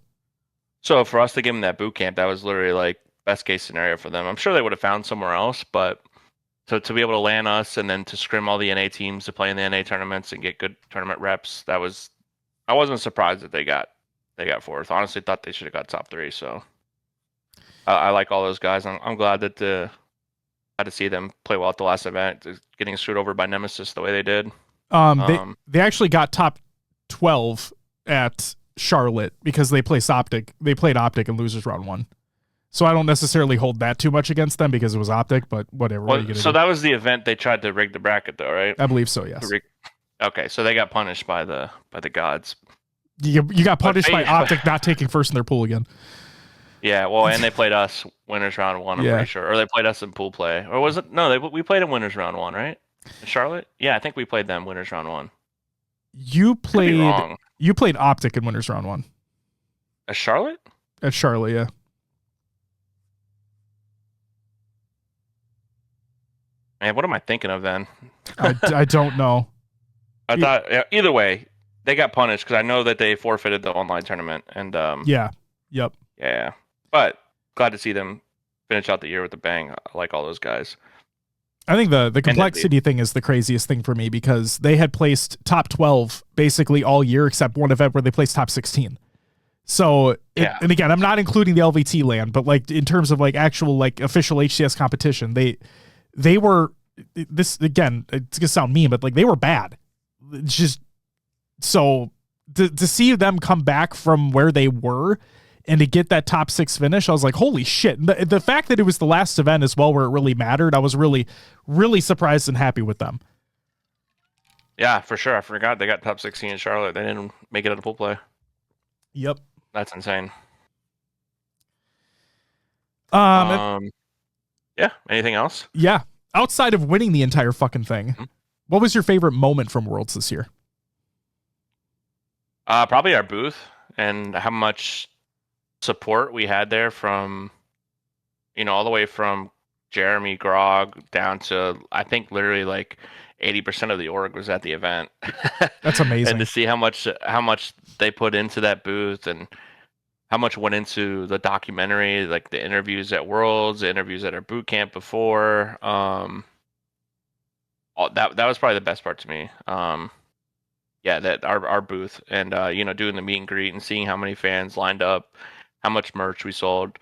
Speaker 2: So for us to give them that boot camp, that was literally like best case scenario for them. I'm sure they would have found somewhere else, but to be able to land us and then to scrim all the NA teams to play in the NA tournaments and get good tournament reps, I wasn't surprised that they got 4th. Honestly, thought they should have got top 3. So I like all those guys. I'm glad that had to see them play well at the last event, getting screwed over by Nemesis the way they did.
Speaker 1: They actually got top 12 at Charlotte because they played Optic. They played Optic in losers round 1. So I don't necessarily hold that too much against them because it was Optic, but whatever.
Speaker 2: Well, so that was the event they tried to rig the bracket, though, right?
Speaker 1: I believe so. Yes.
Speaker 2: Okay, so they got punished by the gods.
Speaker 1: You got punished by Optic not taking first in their pool again.
Speaker 2: Yeah, well, and they played us winners round 1. I'm pretty sure, or they played us in pool play, or was it? No, we played in winners round 1, right? Charlotte? Yeah, I think we played them winners round 1.
Speaker 1: You played Optic in winners round 1.
Speaker 2: At Charlotte?
Speaker 1: At Charlotte, yeah.
Speaker 2: Man, what am I thinking of then?
Speaker 1: I don't know.
Speaker 2: I thought either way, they got punished because I know that they forfeited the online tournament. And
Speaker 1: yeah, yep,
Speaker 2: yeah. But glad to see them finish out the year with a bang. I like all those guys.
Speaker 1: I think the complexity thing is the craziest thing for me because they had placed top 12 basically all year except one event where they placed top 16. So, and again, I'm not including the LVT land, but like in terms of like actual like official HCS competition, they were, this again, it's gonna sound mean, but like they were bad. It's just so to see them come back from where they were and to get that top 6 finish, I was like, holy shit. The fact that it was the last event as well where it really mattered, I was really, really surprised and happy with them.
Speaker 2: Yeah, for sure. I forgot they got top 16 in Charlotte. They didn't make it out of pool play.
Speaker 1: Yep.
Speaker 2: That's insane.
Speaker 1: Yeah.
Speaker 2: Anything else?
Speaker 1: Yeah. Outside of winning the entire fucking thing, what was your favorite moment from Worlds this year?
Speaker 2: Probably our booth and how much support we had there from, all the way from Jeremy Grog down to, I think literally like 80% of the org was at the event.
Speaker 1: That's amazing.
Speaker 2: And to see how much they put into that booth and how much went into the documentary, like the interviews at Worlds, the interviews at our boot camp before. That was probably the best part to me. That our booth and doing the meet and greet and seeing how many fans lined up, how much merch we sold,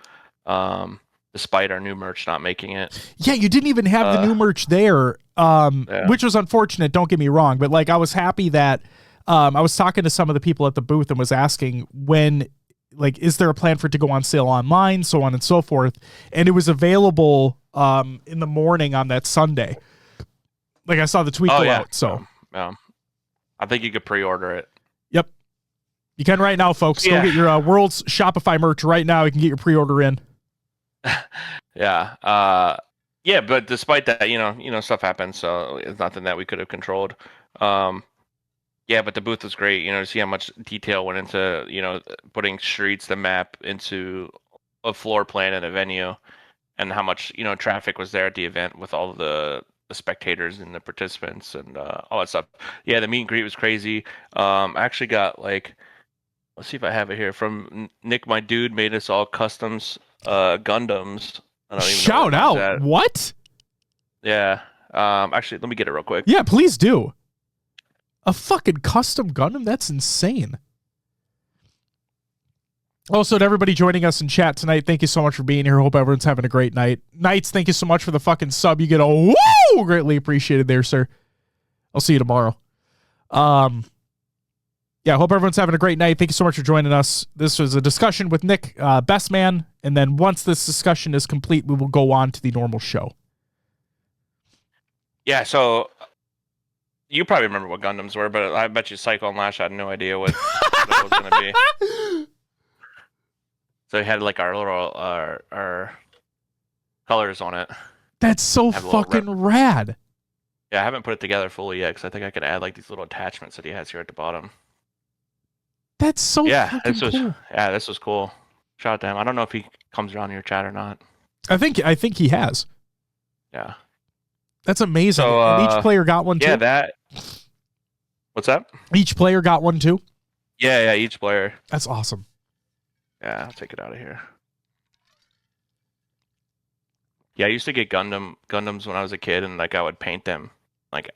Speaker 2: despite our new merch not making it.
Speaker 1: Yeah, you didn't even have the new merch there, which was unfortunate. Don't get me wrong, but like I was happy that I was talking to some of the people at the booth and was asking when, like, is there a plan for it to go on sale online, so on and so forth, and it was available in the morning on that Sunday. Like I saw the tweet go out, so
Speaker 2: I think you could pre-order it.
Speaker 1: Yep. You can right now, folks. Go get your World's Shopify merch right now. You can get your pre-order in.
Speaker 2: But despite that, stuff happens, so it's nothing that we could have controlled. Yeah, but the booth was great. To see how much detail went into putting streets, the map into a floor plan at a venue, and how much traffic was there at the event with all the spectators and the participants and all that stuff. Yeah, the meet and greet was crazy. I actually got like, let's see if I have it here from Nick, my dude, made us all customs Gundams. I don't even know where
Speaker 1: Shout
Speaker 2: mine's
Speaker 1: out.
Speaker 2: at.
Speaker 1: What?
Speaker 2: Yeah. Actually, let me get it real quick.
Speaker 1: Yeah, please do. A fucking custom Gundam? That's insane. Also, to everybody joining us in chat tonight, thank you so much for being here. Hope everyone's having a great night. Knights, thank you so much for the fucking sub. You get a woo! Greatly appreciated there, sir. I'll see you tomorrow. Yeah, hope everyone's having a great night. Thank you so much for joining us. This was a discussion with Nick, Bestman, and then once this discussion is complete, we will go on to the normal show.
Speaker 2: Yeah, so you probably remember what Gundams were, but I bet you Cycle and Lash had no idea what that was going to be. So we had like our little our colors on it.
Speaker 1: That's so fucking rad.
Speaker 2: Yeah, I haven't put it together fully yet because I think I could add like these little attachments that he has here at the bottom.
Speaker 1: That's so fucking cool.
Speaker 2: Yeah, this was cool. Shout out to him. I don't know if he comes around in your chat or not.
Speaker 1: I think he has.
Speaker 2: Yeah.
Speaker 1: That's amazing.
Speaker 2: So,
Speaker 1: and each player got one too?
Speaker 2: Yeah, that. What's that?
Speaker 1: Each player got one too?
Speaker 2: Yeah, each player.
Speaker 1: That's awesome.
Speaker 2: Yeah, I'll take it out of here. Yeah, I used to get Gundams when I was a kid, and like I would paint them, like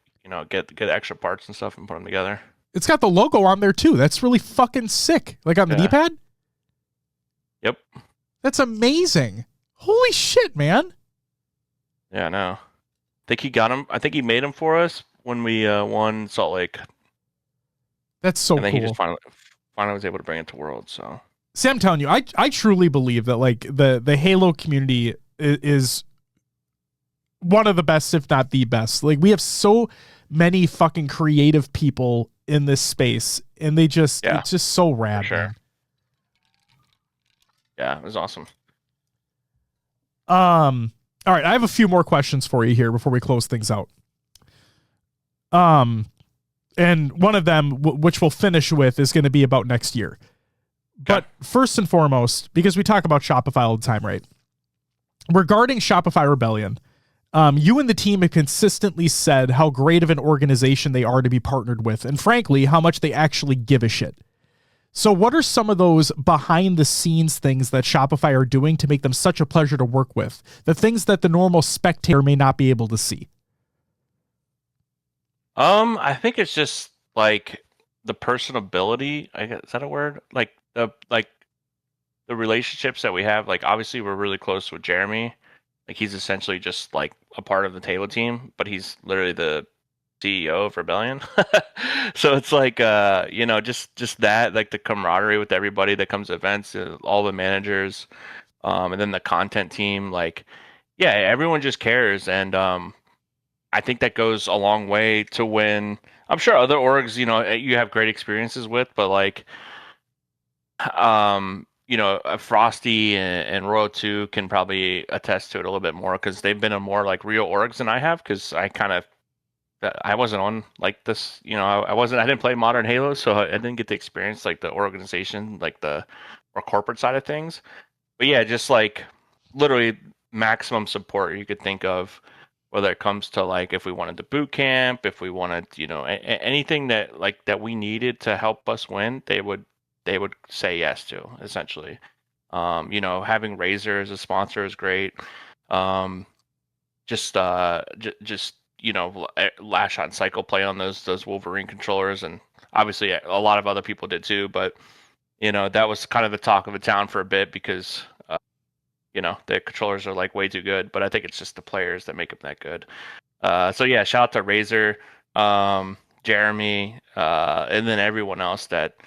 Speaker 2: get extra parts and stuff and put them together.
Speaker 1: It's got the logo on there too. That's really fucking sick. Like on the D-pad?
Speaker 2: Yep.
Speaker 1: That's amazing. Holy shit, man.
Speaker 2: Yeah, I know. I think he got him. I think he made them for us when we won Salt Lake.
Speaker 1: That's so cool.
Speaker 2: And then he just finally was able to bring it to World. So,
Speaker 1: see, I'm telling you, I truly believe that like the Halo community is one of the best, if not the best. Like we have so many fucking creative people in this space, and it's just so rad.
Speaker 2: For sure.
Speaker 1: Man.
Speaker 2: Yeah, it was awesome.
Speaker 1: All right, I have a few more questions for you here before we close things out. And one of them, which we'll finish with, is going to be about next year. But first and foremost, because we talk about Shopify all the time, right? Regarding Shopify Rebellion, you and the team have consistently said how great of an organization they are to be partnered with, and frankly, how much they actually give a shit. So what are some of those behind-the-scenes things that Shopify are doing to make them such a pleasure to work with? The things that the normal spectator may not be able to see?
Speaker 2: I think it's just like the personability. I guess, is that a word? Like the relationships that we have. Like obviously we're really close with Jeremy. Like he's essentially just like a part of the Halo team, but he's literally the CEO of Rebellion. So it's like just that, like the camaraderie with everybody that comes to events, all the managers, and then the content team. Like, yeah, everyone just cares, and I think that goes a long way to when I'm sure other orgs, you have great experiences with, but like, Frosty and Royal 2 can probably attest to it a little bit more because they've been in more like real orgs than I have because I wasn't on like this, I didn't play modern Halo, so I didn't get to experience like the organization, like the more corporate side of things. But yeah, just like literally maximum support you could think of, whether it comes to like if we wanted to boot camp, if we wanted, anything that we needed to help us win, they would say yes to, essentially. Having Razer as a sponsor is great. Just Lash on Cycle play on those Wolverine controllers, and obviously a lot of other people did too. But that was kind of the talk of the town for a bit because the controllers are like way too good. But I think it's just the players that make them that good. So yeah, shout out to Razer, Jeremy, and then everyone else that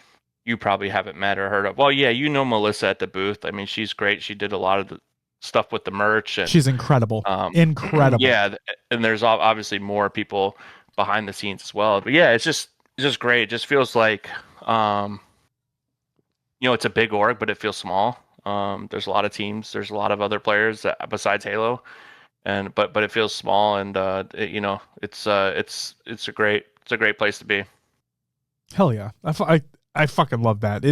Speaker 2: you probably haven't met or heard of. Well, yeah, Melissa at the booth. I mean, she's great. She did a lot of the stuff with the merch, and
Speaker 1: she's incredible. Incredible.
Speaker 2: Yeah, and there's obviously more people behind the scenes as well. But yeah, it's just great. It just feels like it's a big org, but it feels small. There's a lot of teams. There's a lot of other players besides Halo, but it feels small, and it's a great a great place to be.
Speaker 1: Hell yeah. I fucking love that.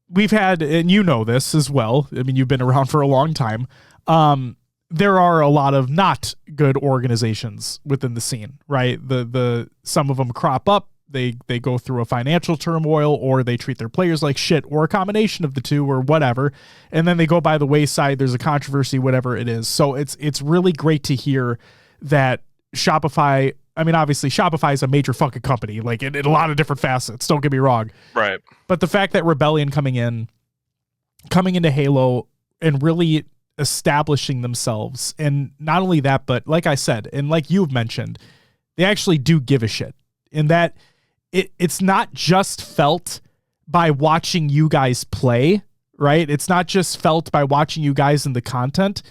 Speaker 1: We've had, and you know this as well. I mean, you've been around for a long time. There are a lot of not good organizations within the scene, right? Some of them crop up. They go through a financial turmoil, or they treat their players like shit, or a combination of the two, or whatever. And then they go by the wayside. There's a controversy, whatever it is. So it's really great to hear that Shopify. I mean, obviously, Shopify is a major fucking company, like in a lot of different facets. Don't get me wrong.
Speaker 2: Right.
Speaker 1: But the fact that Rebellion coming into Halo and really establishing themselves, and not only that, but like I said, and like you've mentioned, they actually do give a shit. In that it's not just felt by watching you guys play, right? It's not just felt by watching you guys in the content,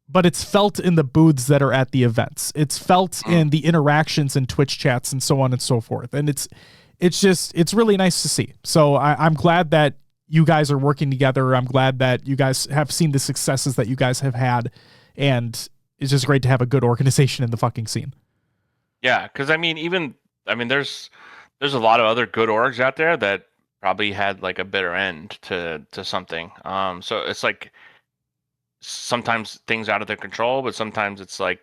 Speaker 1: but it's felt in the booths that are at the events. It's felt in the interactions and Twitch chats and so on and so forth. And it's really nice to see. So I'm glad that you guys are working together. I'm glad that you guys have seen the successes that you guys have had. And it's just great to have a good organization in the fucking scene.
Speaker 2: Yeah, because there's a lot of other good orgs out there that probably had like a bitter end to something. So it's like sometimes things out of their control, but sometimes it's like,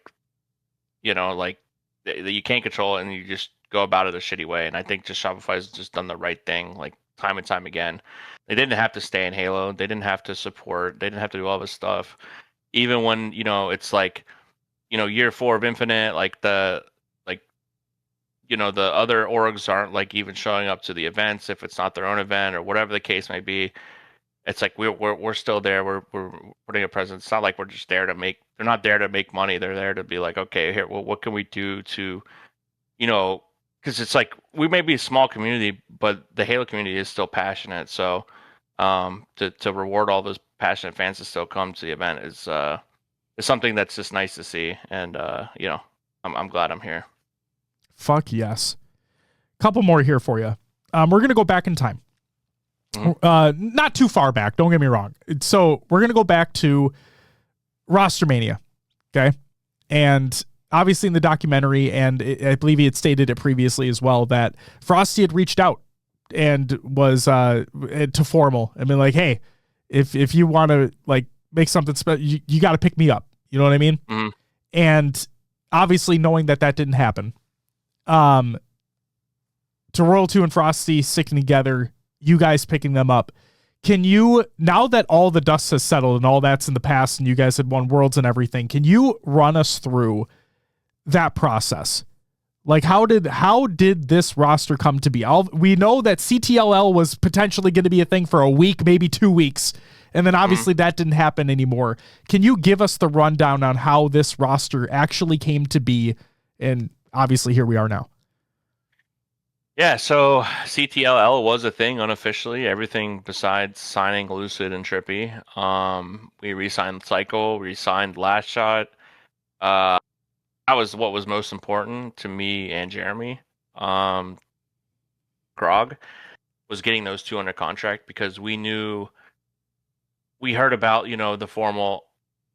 Speaker 2: like that you can't control it and you just go about it a shitty way. And I think just Shopify's just done the right thing, like time and time again. They didn't have to stay in Halo. They didn't have to support. They didn't have to do all this stuff. Even when, it's like, year 4 of Infinite, like the other orgs aren't like even showing up to the events if it's not their own event or whatever the case may be. It's like we're still there. We're putting a presence. It's not like we're just there to make. They're not there to make money. They're there to be like, okay, here, well, what can we do to, because it's like we may be a small community, but the Halo community is still passionate. So, to reward all those passionate fans to still come to the event is something that's just nice to see. And I'm glad I'm here.
Speaker 1: Fuck yes. Couple more here for you. We're gonna go back in time. Not too far back, don't get me wrong. So we're going to go back to Roster Mania, okay? And obviously in the documentary, and I believe he had stated it previously as well, that Frosty had reached out and was to Formal and been like, hey, if you want to like make something special, you got to pick me up. You know what I mean?
Speaker 2: Mm-hmm.
Speaker 1: And obviously knowing that didn't happen, to Royal 2 and Frosty sticking together, you guys picking them up. Can you, now that all the dust has settled and all that's in the past and you guys had won Worlds and everything, can you run us through that process? Like, how did this roster come to be? We know that CTLL was potentially going to be a thing for a week, maybe 2 weeks, and then obviously that didn't happen anymore. Can you give us the rundown on how this roster actually came to be? And obviously here we are now.
Speaker 2: Yeah, so CTLL was a thing unofficially. Everything besides signing Lucid and Trippy. We re-signed Cycle, re-signed Last Shot. That was what was most important to me and Jeremy. Grog was getting those two under contract because we heard about, the Formal,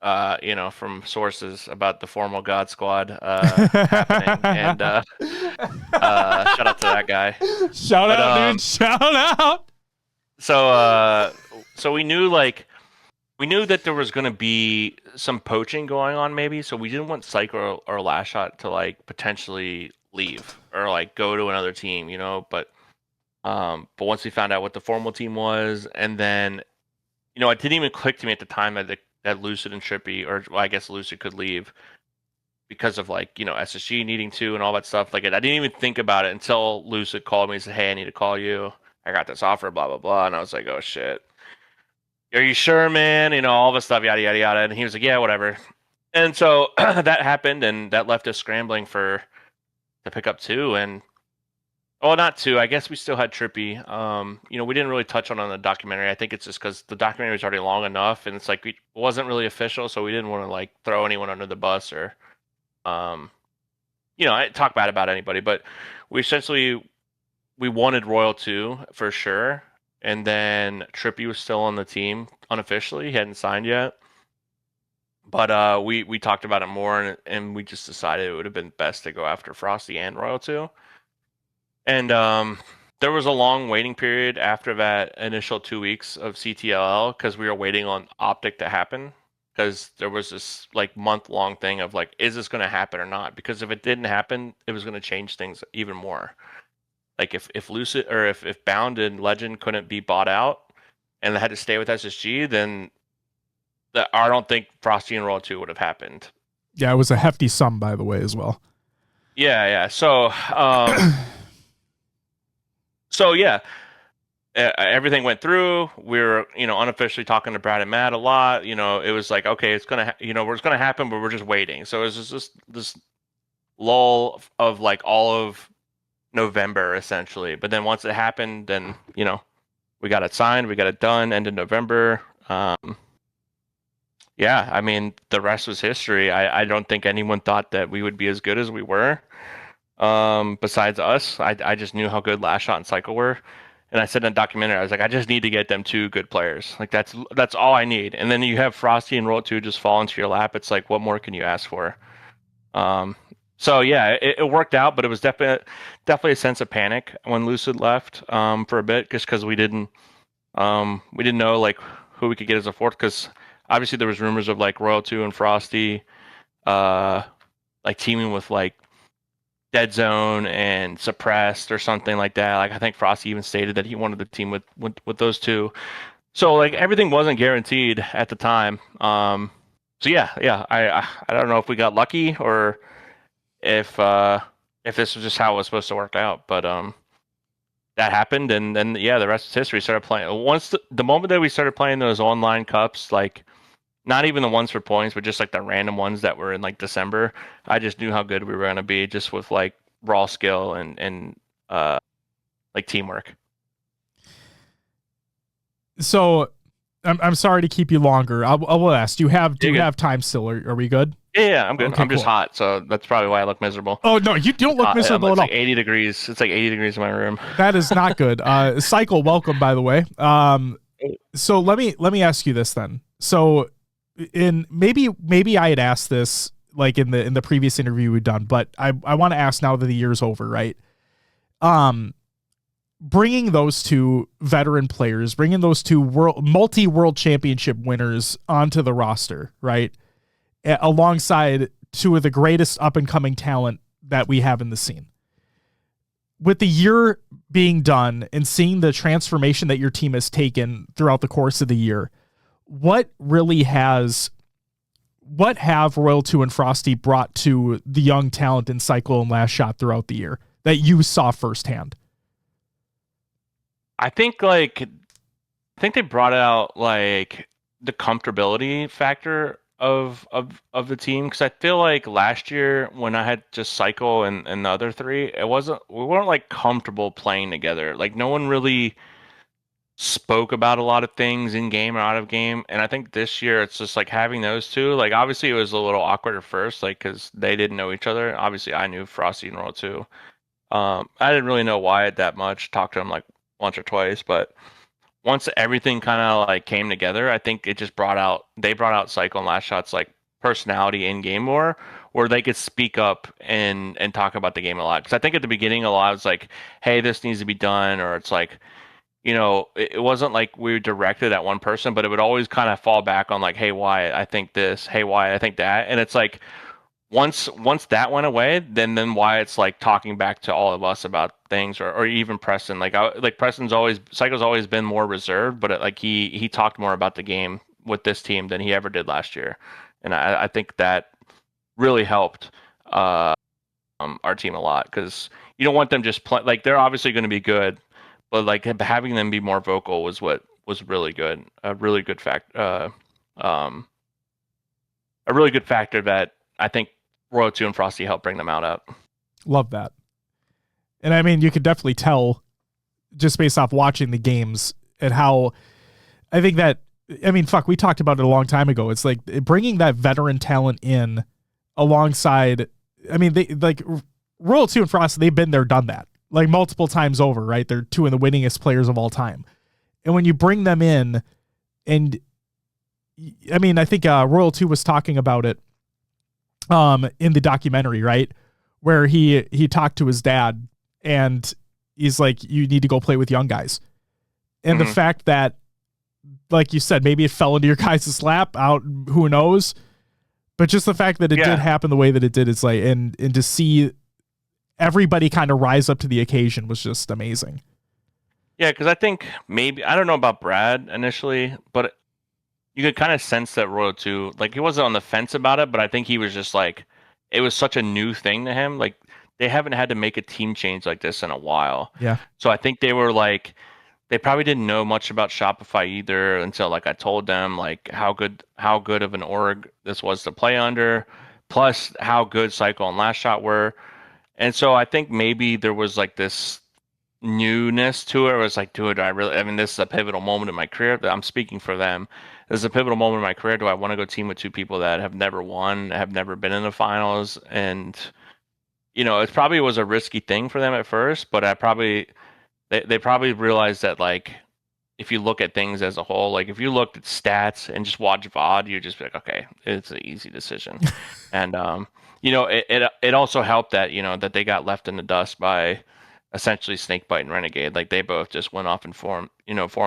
Speaker 2: from sources about the Formal God Squad happening. And shout out to that guy.
Speaker 1: Shout out, dude. Shout out.
Speaker 2: So we knew that there was going to be some poaching going on maybe. So we didn't want Psycho or Last Shot to like potentially leave or like go to another team, but once we found out what the Formal team was, and then, it didn't even click to me at the time that Lucid and Trippy, or well, I guess Lucid could leave because of like, SSG needing to and all that stuff. Like I didn't even think about it until Lucid called me and said, hey, I need to call you. I got this offer, blah, blah, blah. And I was like, oh shit. Are you sure, man? All this stuff, yada, yada, yada. And he was like, yeah, whatever. And so that happened, and that left us scrambling to pick up 2. And not 2. I guess we still had Trippy. We didn't really touch on the documentary. I think it's just because the documentary was already long enough, and it's like it wasn't really official, so we didn't want to like throw anyone under the bus or, talk bad about anybody. But we wanted Royal 2 for sure, and then Trippy was still on the team unofficially. He hadn't signed yet, But we talked about it more, and we just decided it would have been best to go after Frosty and Royal 2. And there was a long waiting period after that initial 2 weeks of CTLL because we were waiting on Optic to happen. Because there was this like month-long thing of like, is this going to happen or not? Because if it didn't happen, it was going to change things even more. Like if Lucid or if Bound and Legend couldn't be bought out and they had to stay with SSG, then I don't think Frosty and Roll 2 would have happened.
Speaker 1: Yeah, it was a hefty sum, by the way, as well.
Speaker 2: Yeah. So, yeah, everything went through. We were, unofficially talking to Brad and Matt a lot. It was like, okay, it's gonna, it's gonna happen, but we're just waiting. So it was just this lull of like all of November essentially. But then once it happened, then we got it signed, we got it done, end of November. Yeah, I mean, the rest was history. I don't think anyone thought that we would be as good as we were. Besides us, I just knew how good Last Shot and Cycle were. And I said in a documentary, I was like, I just need to get them 2 good players. Like that's all I need. And then you have Frosty and Roll 2 just fall into your lap. It's like, what more can you ask for? So yeah, it worked out, but it was definitely a sense of panic when Lucid left for a bit, just because we didn't know like who we could get as a fourth, because obviously there was rumors of like Royal 2 and Frosty like teaming with like Dead Zone and Suppressed or something like that. Like I think Frosty even stated that he wanted to team with those two. So like everything wasn't guaranteed at the time. So yeah, I don't know if we got lucky or if this was just how it was supposed to work out, but that happened, and then yeah, the rest is history. Started playing once the moment that we started playing those online cups, like not even the ones for points, but just like the random ones that were in like December. I just knew how good we were gonna be, just with like raw skill and like teamwork.
Speaker 1: So, I'm sorry to keep you longer. I will ask. Do you have time still? Are we good?
Speaker 2: Yeah, I'm good.
Speaker 1: Okay,
Speaker 2: I'm just
Speaker 1: cool.
Speaker 2: hot, so that's probably why I look miserable.
Speaker 1: Oh no, you don't look miserable at
Speaker 2: it's
Speaker 1: all.
Speaker 2: like 80 degrees. It's like 80 degrees in my room.
Speaker 1: That is not good. Cycle, welcome, by the way. So let me ask you this then. So in maybe I had asked this like in the previous interview we'd done, but I want to ask now that the year's over, right? Bringing those 2 veteran players, bringing those 2 multi-world championship winners onto the roster, right? Alongside 2 of the greatest up-and-coming talent that we have in the scene. With the year being done and seeing the transformation that your team has taken throughout the course of the year, what have Royal 2 and Frosty brought to the young talent in Cycle and Last Shot throughout the year that you saw firsthand?
Speaker 2: I think they brought out like the comfortability factor of the team, because I feel like last year when I had just Cycle and the other 3, we weren't like comfortable playing together. Like no one really spoke about a lot of things in game or out of game, and I think this year it's just like having those 2. Like obviously it was a little awkward at first, like because they didn't know each other. Obviously I knew Frosty and Roll 2. I didn't really know Wyatt that much. Talked to him like once or twice, but once everything kind of like came together, I think it just brought out Cycle and Last Shot's like personality in game more, where they could speak up and talk about the game a lot. Because I think at the beginning a lot was like, hey, this needs to be done, or it's like, it wasn't like we were directed at one person, but it would always kind of fall back on like, hey, Wyatt, I think this, hey, Wyatt, I think that, and it's like once that went away, then Wyatt's like talking back to all of us about things, or even Preston. Like Cycle's always been more reserved, but like he talked more about the game with this team than he ever did last year, and I think that really helped our team a lot, because you don't want them just play. Like they're obviously going to be good, but like having them be more vocal was what was really good. A really good factor that I think Royal 2 and Frosty helped bring them out.
Speaker 1: Love that. And I mean, you could definitely tell just based off watching the games and how I think that, I mean, we talked about it a long time ago. It's like bringing that veteran talent in alongside, I mean, they like Royal 2 and Frosty, they've been there, done that like multiple times over, right? They're 2 of the winningest players of all time. And when you bring them in and I mean, I think Royal 2 was talking about it in the documentary, right? Where he talked to his dad and he's like, you need to go play with young guys. And the fact that, like you said, maybe it fell into your guys' lap out, who knows? But just the fact that it did happen the way that it did is like, and to see everybody kind of rise up to the occasion was just amazing.
Speaker 2: Yeah, because I think maybe, I don't know about Brad initially, but you could kind of sense that Royal 2, like he wasn't on the fence about it, but I think he was just like, it was such a new thing to him. Like they haven't had to make a team change like this in a while.
Speaker 1: Yeah.
Speaker 2: So I think they were like, they probably didn't know much about Shopify either until like I told them like how good of an org this was to play under, plus how good Cycle and Last Shot were. And so I think maybe there was like this newness to it. It was like, dude, I mean, this is a pivotal moment in my career. I'm speaking for them. This is a pivotal moment in my career. Do I want to go team with two people that have never won, have never been in the finals? And, you know, it probably was a risky thing for them at first, but they probably realized that, like, if you look at things as a whole, like if you looked at stats and just watch VOD, you'd just be like, okay, it's an easy decision. And, you know, it also helped that, you know, that they got left in the dust by essentially Snakebite and Renegade. Like they both just went off and formed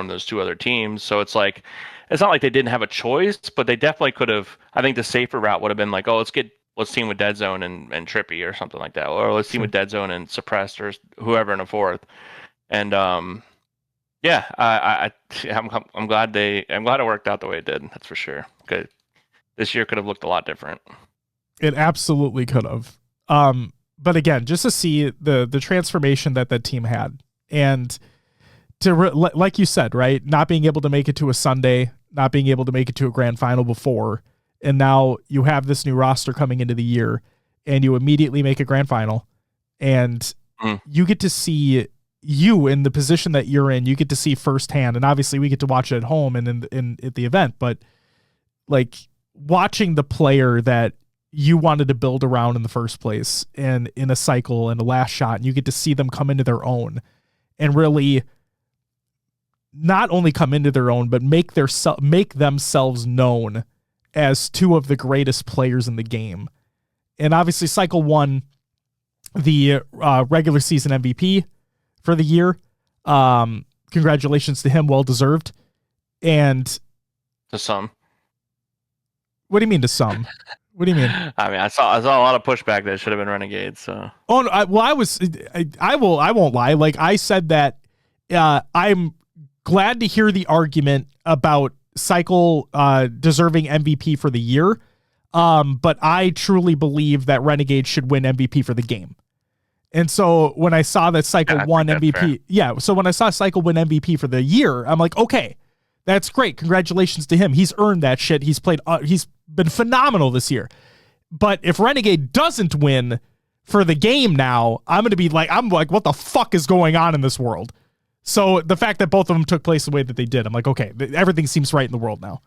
Speaker 2: those two other teams. So it's like, it's not like they didn't have a choice, but they definitely could have. I think the safer route would have been like, oh, let's team with Dead Zone and Trippy or something like that, or let's team with Dead Zone and Suppressed or whoever in a fourth. And yeah, I'm glad it worked out the way it did. That's for sure. Good. This year could have looked a lot different.
Speaker 1: It absolutely could have. But again, just to see the transformation that team had, and to like you said, right, not being able to make it to a Sunday, not being able to make it to a grand final before, and now you have this new roster coming into the year, and you immediately make a grand final, and you get to see, you in the position that you're in, you get to see firsthand, and obviously we get to watch it at home and in at the event, but like watching the player that you wanted to build around in the first place and in a Cycle and a Last Shot, and you get to see them come into their own and really not only come into their own, but make themselves known as two of the greatest players in the game. And obviously Cycle won the regular season MVP for the year. Congratulations to him. Well deserved. And
Speaker 2: to some.
Speaker 1: What do you mean to some? What do you mean?
Speaker 2: I mean, I saw a lot of pushback that should have been Renegade. So,
Speaker 1: oh, no, I won't lie. Like I said that, I'm glad to hear the argument about Cycle deserving MVP for the year. But I truly believe that Renegade should win MVP for the game. And so when I saw that Cycle won MVP, so when I saw Cycle win MVP for the year, I'm like, okay, that's great. Congratulations to him. He's earned that shit. He's been phenomenal this year. But if Renegade doesn't win for the game now, I'm like, what the fuck is going on in this world? So the fact that both of them took place the way that they did, I'm like, okay, everything seems right in the world now.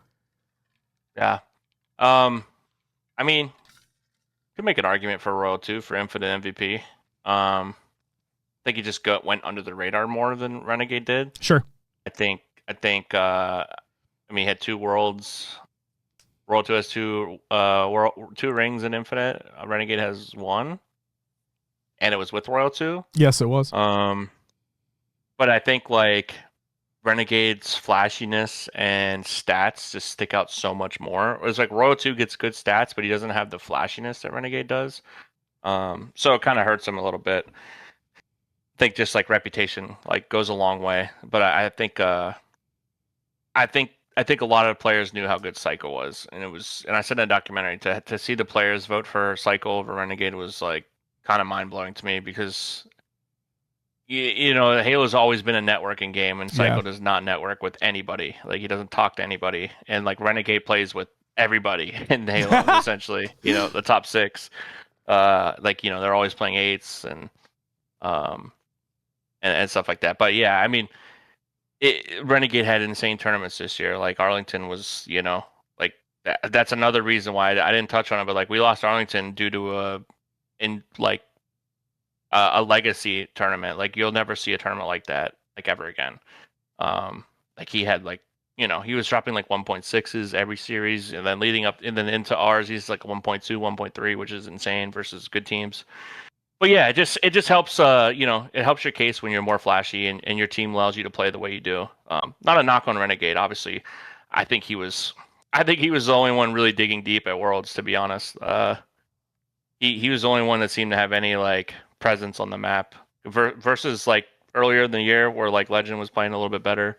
Speaker 2: Yeah. I mean, could make an argument for Royal 2 for Infinite MVP. I think he just went under the radar more than Renegade did.
Speaker 1: Sure.
Speaker 2: I think I mean, he had two worlds. Royal 2 has two rings in Infinite. Renegade has one, and it was with Royal 2.
Speaker 1: Yes, it was.
Speaker 2: But I think like Renegade's flashiness and stats just stick out so much more. It's like Royal 2 gets good stats, but he doesn't have the flashiness that Renegade does. So it kind of hurts him a little bit. I think just like reputation like goes a long way, but I think a lot of players knew how good Cycle was, and I said in a documentary to see the players vote for Cycle over Renegade was like kind of mind blowing to me, because you know, Halo's always been a networking game, and Cycle does not network with anybody. Like he doesn't talk to anybody, and like Renegade plays with everybody in Halo essentially. You know, the top 6. Like, you know, they're always playing 8s and stuff like that. But yeah, I mean, Renegade had insane tournaments this year. Like Arlington was, you know, like that's another reason why I didn't touch on it. But like we lost Arlington due to a legacy tournament. Like you'll never see a tournament like that like ever again. Like he had like he was dropping like 1.6s every series, and then leading up and then into ours, he's like 1.2, 1.3, which is insane versus good teams. But yeah, it just helps. It helps your case when you're more flashy and your team allows you to play the way you do. Not a knock on Renegade, obviously. I think he was. I think he was the only one really digging deep at Worlds. To be honest, he was the only one that seemed to have any like presence on the map versus like earlier in the year where like Legend was playing a little bit better.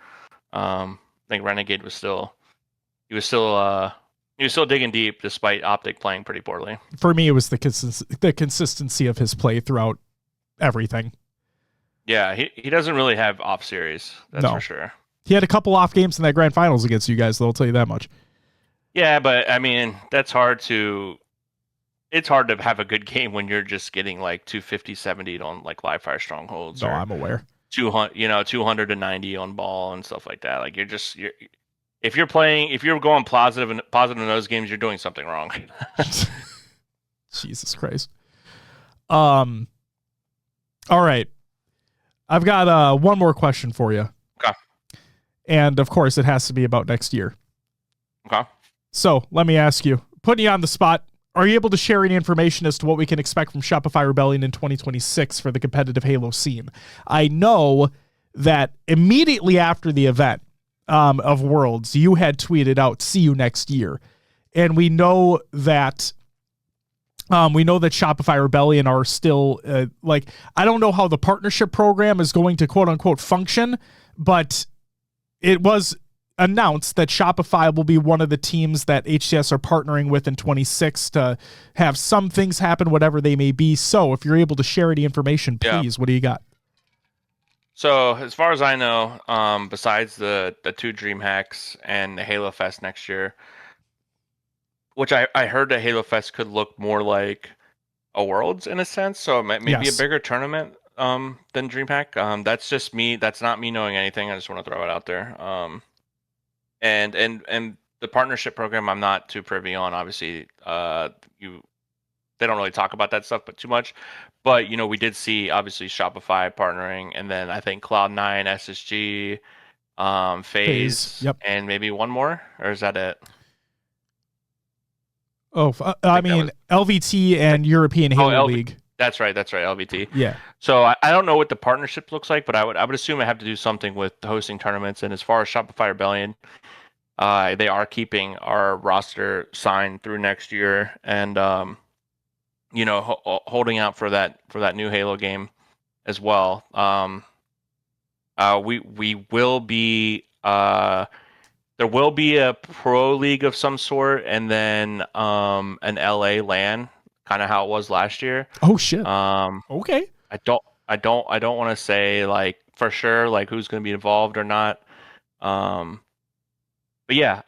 Speaker 2: I think Renegade was still. He was still digging deep despite Optic playing pretty poorly.
Speaker 1: For me, it was the consistency of his play throughout everything.
Speaker 2: Yeah, he doesn't really have off series. That's for sure.
Speaker 1: He had a couple off games in that grand finals against you guys, though, I'll tell you that much.
Speaker 2: Yeah, but I mean, it's hard to have a good game when you're just getting like 250, 70 on like live fire strongholds.
Speaker 1: No, I'm aware.
Speaker 2: 290 on ball and stuff like that. Like if you're going positive in those games, you're doing something wrong.
Speaker 1: Jesus Christ. All right. I've got one more question for you.
Speaker 2: Okay.
Speaker 1: And of course, it has to be about next year.
Speaker 2: Okay.
Speaker 1: So let me ask you, putting you on the spot, are you able to share any information as to what we can expect from Shopify Rebellion in 2026 for the competitive Halo scene? I know that immediately after the event of Worlds, you had tweeted out, "See you next year," and we know that Shopify Rebellion are still I don't know how the partnership program is going to quote unquote function, but it was announced that Shopify will be one of the teams that HCS are partnering with in 26 to have some things happen, whatever they may be. So if you're able to share any information, please, What do you got?
Speaker 2: So as far as I know, besides the 2 Dream Hacks and the Halo Fest next year, which I heard that Halo Fest could look more like a Worlds in a sense, so it might maybe a bigger tournament than DreamHack. That's just me. That's not me knowing anything. I just want to throw it out there. And the partnership program, I'm not too privy on. Obviously, they don't really talk about that stuff, but too much. But we did see obviously Shopify partnering, and then I think Cloud9, SSG, FaZe,
Speaker 1: Yep.
Speaker 2: and maybe one more, or is that it?
Speaker 1: Oh, I mean LVT and European Halo League.
Speaker 2: That's right, LVT.
Speaker 1: Yeah.
Speaker 2: So I don't know what the partnership looks like, but I would assume it have to do something with hosting tournaments. And as far as Shopify Rebellion, they are keeping our roster signed through next year, and holding out for that new Halo game as well. We will be there will be a pro league of some sort, and then an LA LAN, kind of how it was last year.
Speaker 1: Oh shit.
Speaker 2: Okay. I don't want to say like for sure like who's going to be involved or not. But yeah,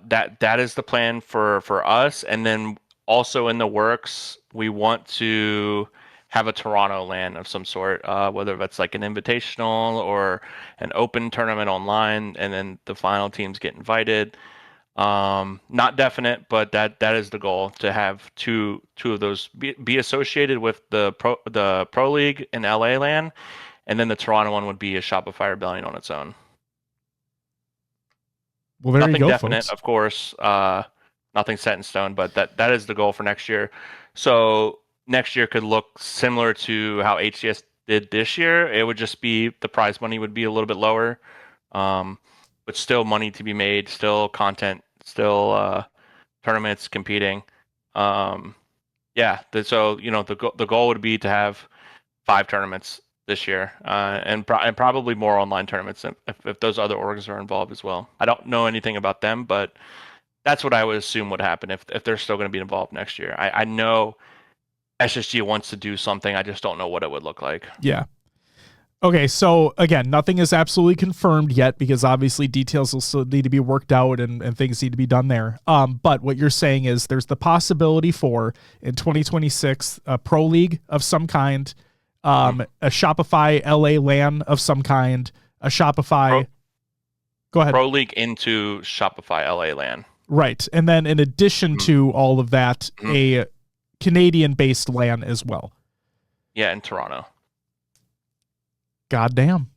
Speaker 2: that is the plan for us, and then also in the works, we want to have a Toronto LAN of some sort, whether that's like an invitational or an open tournament online, and then the final teams get invited. Not definite, but that is the goal, to have two of those be associated with the pro league in LA LAN, and then the Toronto one would be a Shopify Rebellion on its own.
Speaker 1: Well, there
Speaker 2: nothing
Speaker 1: you go,
Speaker 2: definite,
Speaker 1: folks.
Speaker 2: Of course. Nothing set in stone, but that is the goal for next year. So next year could look similar to how HCS did this year. It would just be the prize money would be a little bit lower, but still money to be made, still content, still tournaments competing. So the goal would be to have 5 tournaments this year, and probably more online tournaments if those other orgs are involved as well. I don't know anything about them, but that's what I would assume would happen if they're still going to be involved next year. I know SSG wants to do something. I just don't know what it would look like.
Speaker 1: Yeah. Okay, so again, nothing is absolutely confirmed yet because obviously details will still need to be worked out and things need to be done there. But what you're saying is there's the possibility for, in 2026, a pro league of some kind, a Shopify LA LAN of some kind, a Shopify... Go ahead.
Speaker 2: Pro league into Shopify LA LAN.
Speaker 1: Right. And then in addition to all of that, a Canadian-based LAN as well.
Speaker 2: Yeah, in Toronto.
Speaker 1: Goddamn.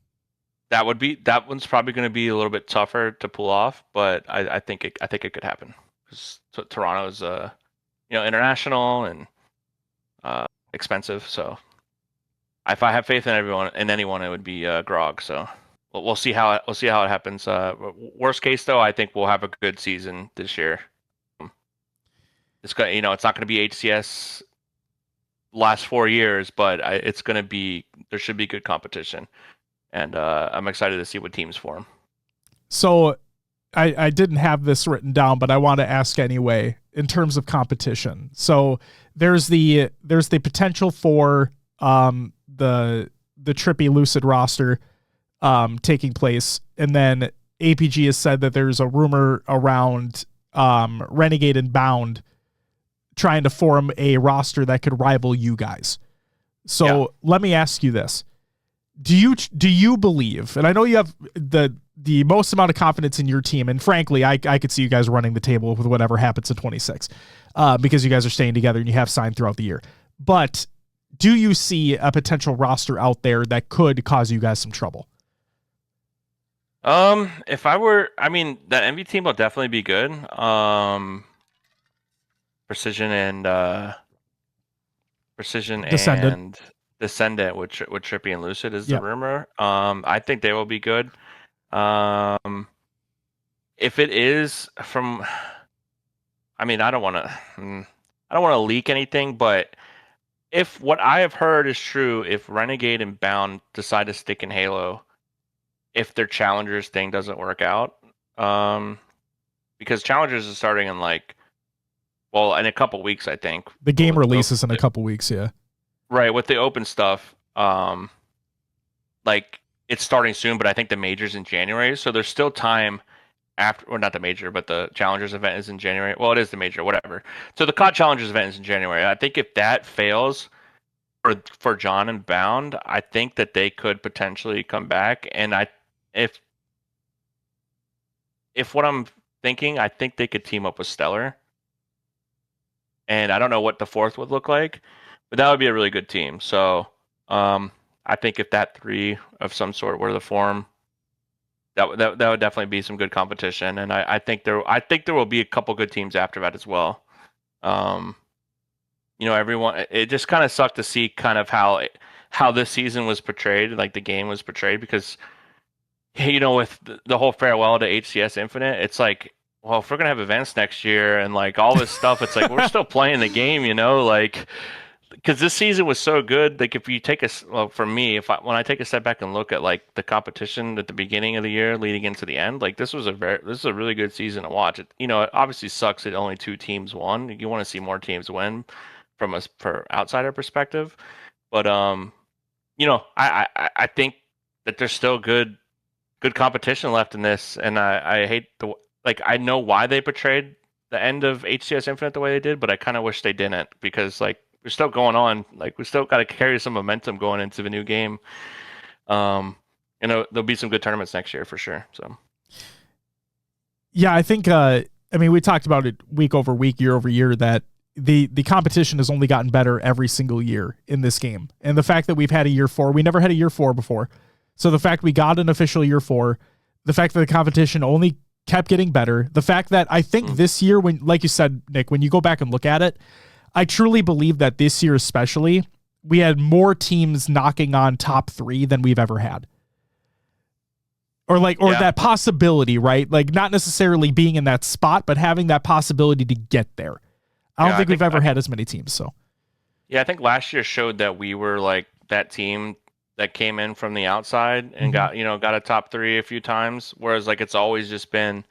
Speaker 2: that one's probably going to be a little bit tougher to pull off, but I think it could happen because Toronto's international and expensive. So if I have faith in anyone, it would be Grog. So we'll see how it happens. Worst case though, I think we'll have a good season this year. It's not going to be HCS last 4 years, but it's going to be, there should be good competition, and I'm excited to see what teams form.
Speaker 1: So I didn't have this written down, but I want to ask anyway in terms of competition. So there's the potential for the Trippy Lucid roster taking place, and then APG has said that there's a rumor around Renegade and Bound trying to form a roster that could rival you guys. So Let me ask you this. Do you believe, and I know you have the most amount of confidence in your team, and frankly, I could see you guys running the table with whatever happens in 26 because you guys are staying together and you have signed throughout the year. But do you see a potential roster out there that could cause you guys some trouble?
Speaker 2: If I were, that Envy team will definitely be good. Precision and Descendant with Trippy and Lucid is the rumor. I think they will be good. If it is from, I don't want to leak anything, but if what I have heard is true, if Renegade and Bound decide to stick in Halo, if their Challengers thing doesn't work out, because Challengers is starting in in a couple weeks, I think.
Speaker 1: The game releases in a couple weeks, yeah.
Speaker 2: Right, with the open stuff, it's starting soon, but I think the major's in January, so there's still time after, or not the major, but the Challengers event is in January. Well, it is the major, whatever. So the COD Challengers event is in January. I think if that fails for John and Bound, I think that they could potentially come back, and if what I'm thinking, I think they could team up with Stellar. And I don't know what the fourth would look like, but that would be a really good team. So I think if that three of some sort were to form, that would definitely be some good competition. And I think there will be a couple good teams after that as well. Everyone, it just kind of sucked to see kind of how this season was portrayed, like the game was portrayed, because with the whole farewell to HCS Infinite, it's like, well, if we're gonna have events next year and all this stuff, it's like we're still playing the game, because this season was so good. Like if you take for me, when I take a step back and look at the competition at the beginning of the year leading into the end, this is a really good season to watch. It obviously sucks that only 2 teams won. You want to see more teams win for outsider perspective, but I think that there's still good competition left in this, and I hate I know why they portrayed the end of HCS Infinite the way they did, but I kind of wish they didn't, because we're still going on. We still got to carry some momentum going into the new game. There'll be some good tournaments next year for sure. So,
Speaker 1: yeah, I think we talked about it week over week, year over year, that the competition has only gotten better every single year in this game, and the fact that we've had a year 4, we never had a year 4 before. So the fact we got an official year 4, the fact that the competition only kept getting better, the fact that I think this year, when, like you said, Nick, when you go back and look at it, I truly believe that this year especially, we had more teams knocking on top 3 than we've ever had. Or that possibility, right? Not necessarily being in that spot, but having that possibility to get there. I don't think we've ever had as many teams. So,
Speaker 2: yeah, I think last year showed that we were that team that came in from the outside and got a top 3 a few times, whereas it's always just been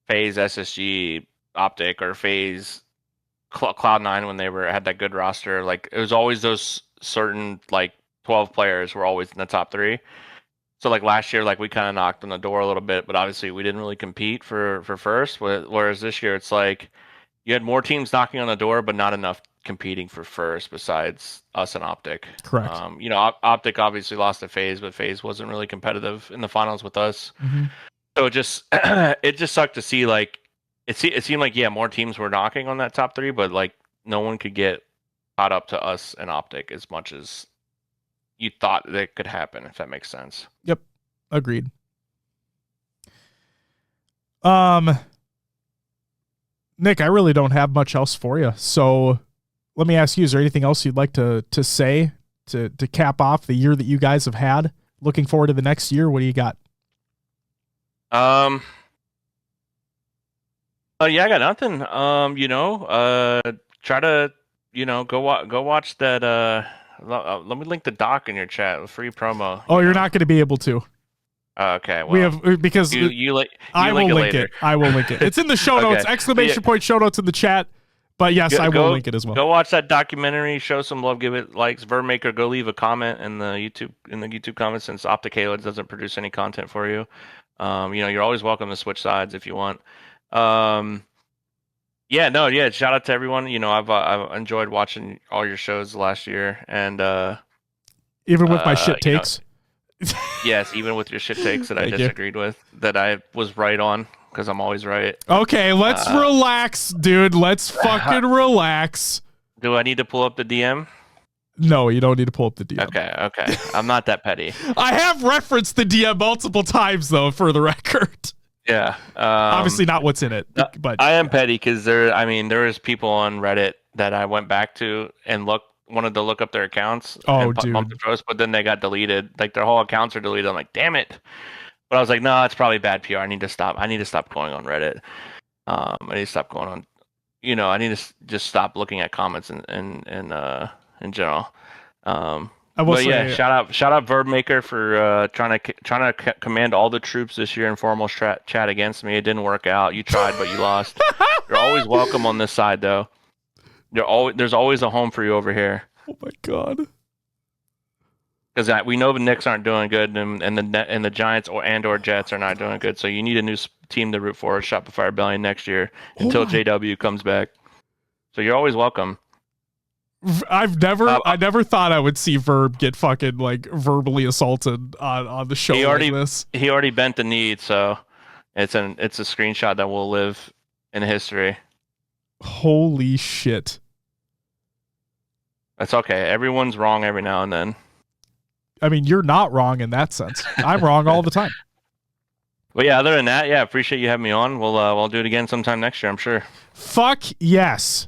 Speaker 2: FaZe, SSG, Optic, or FaZe, Cloud9 when they had that good roster. It was always those certain 12 players were always in the top 3. So last year, we kind of knocked on the door a little bit, but obviously we didn't really compete for first. Whereas this year, it's you had more teams knocking on the door, but not enough competing for first besides us and Optic.
Speaker 1: Correct.
Speaker 2: Optic obviously lost to FaZe, but FaZe wasn't really competitive in the finals with us.
Speaker 1: Mm-hmm.
Speaker 2: So it just sucked to see it seemed more teams were knocking on that top 3, but no one could get caught up to us and Optic as much as you thought that could happen, if that makes sense.
Speaker 1: Yep. Agreed. Nick, I really don't have much else for you. So let me ask you, is there anything else you'd like to say to cap off the year that you guys have had? Looking forward to the next year. What do you got?
Speaker 2: Yeah, I got nothing. Try to, go watch that. Let me link the doc in your chat. Free promo.
Speaker 1: You're not going to be able to.
Speaker 2: Okay, well,
Speaker 1: we have because I will link it. I will link it. It's in the show notes. Exclamation point show notes in the chat. But yes, I will link it as well.
Speaker 2: Go watch that documentary. Show some love. Give it likes. Vermaker. Go leave a comment in the YouTube comments, since Opticaled doesn't produce any content for you. You're always welcome to switch sides if you want. Shout out to everyone. I've enjoyed watching all your shows last year, and
Speaker 1: even with my shit takes.
Speaker 2: Yes, even with your shit takes that I disagreed with, that I was right on, because I'm always right.
Speaker 1: Okay, let's relax, dude. Let's fucking relax.
Speaker 2: Do I need to pull up the DM?
Speaker 1: No, you don't need to pull up the DM.
Speaker 2: Okay. I'm not that petty.
Speaker 1: I have referenced the DM multiple times, though, for the record.
Speaker 2: Yeah.
Speaker 1: Obviously not what's in it, but
Speaker 2: I am petty because there is people on Reddit that I went back to and wanted to look up their accounts.
Speaker 1: Oh, dude.
Speaker 2: Pump the post, but then they got deleted. Like, their whole accounts are deleted. I'm like, damn it. But I was like, no, it's probably bad PR. I need to stop going on Reddit. I need to stop going on. I need to just stop looking at comments in general. Shout out Verbmaker for trying to command all the troops this year in formal chat against me. It didn't work out. You tried, but you lost. You're always welcome on this side, though. There's always a home for you over here.
Speaker 1: Oh my god.
Speaker 2: Because we know the Knicks aren't doing good, and the Giants or Jets are not doing good. So you need a new team to root for. Shopify Rebellion next year until JW comes back. So you're always welcome.
Speaker 1: I never thought I would see Verb get fucking like verbally assaulted on the show like this.
Speaker 2: He already bent the knee, so it's a screenshot that will live in history.
Speaker 1: Holy shit.
Speaker 2: That's okay. Everyone's wrong every now and then.
Speaker 1: I mean, you're not wrong in that sense. I'm wrong all the time.
Speaker 2: But yeah, other than that, appreciate you having me on. We'll do it again sometime next year, I'm sure.
Speaker 1: Fuck yes.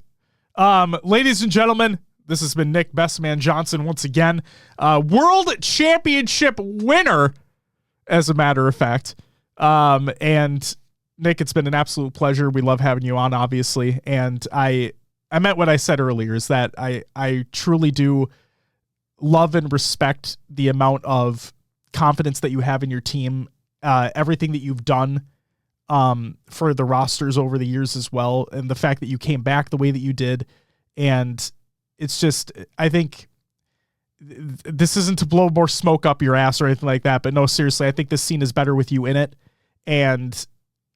Speaker 1: Ladies and gentlemen, this has been Nick Bestman Johnson once again, World Championship winner, as a matter of fact. And Nick, it's been an absolute pleasure. We love having you on, obviously. And I meant what I said earlier, is that I truly do love and respect the amount of confidence that you have in your team, everything that you've done for the rosters over the years as well, and the fact that you came back the way that you did. And it's just, I think this isn't to blow more smoke up your ass or anything like that, but no, seriously, I think this scene is better with you in it, and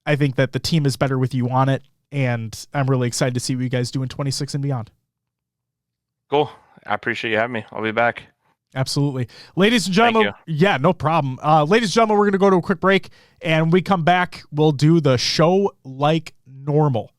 Speaker 1: I think that the team is better with you on it, and I'm really excited to see what you guys do in 26 and beyond.
Speaker 2: Cool. I appreciate you having me. I'll be back.
Speaker 1: Absolutely. Ladies and gentlemen, yeah, no problem. Ladies and gentlemen, we're going to go to a quick break, and when we come back, we'll do the show like normal.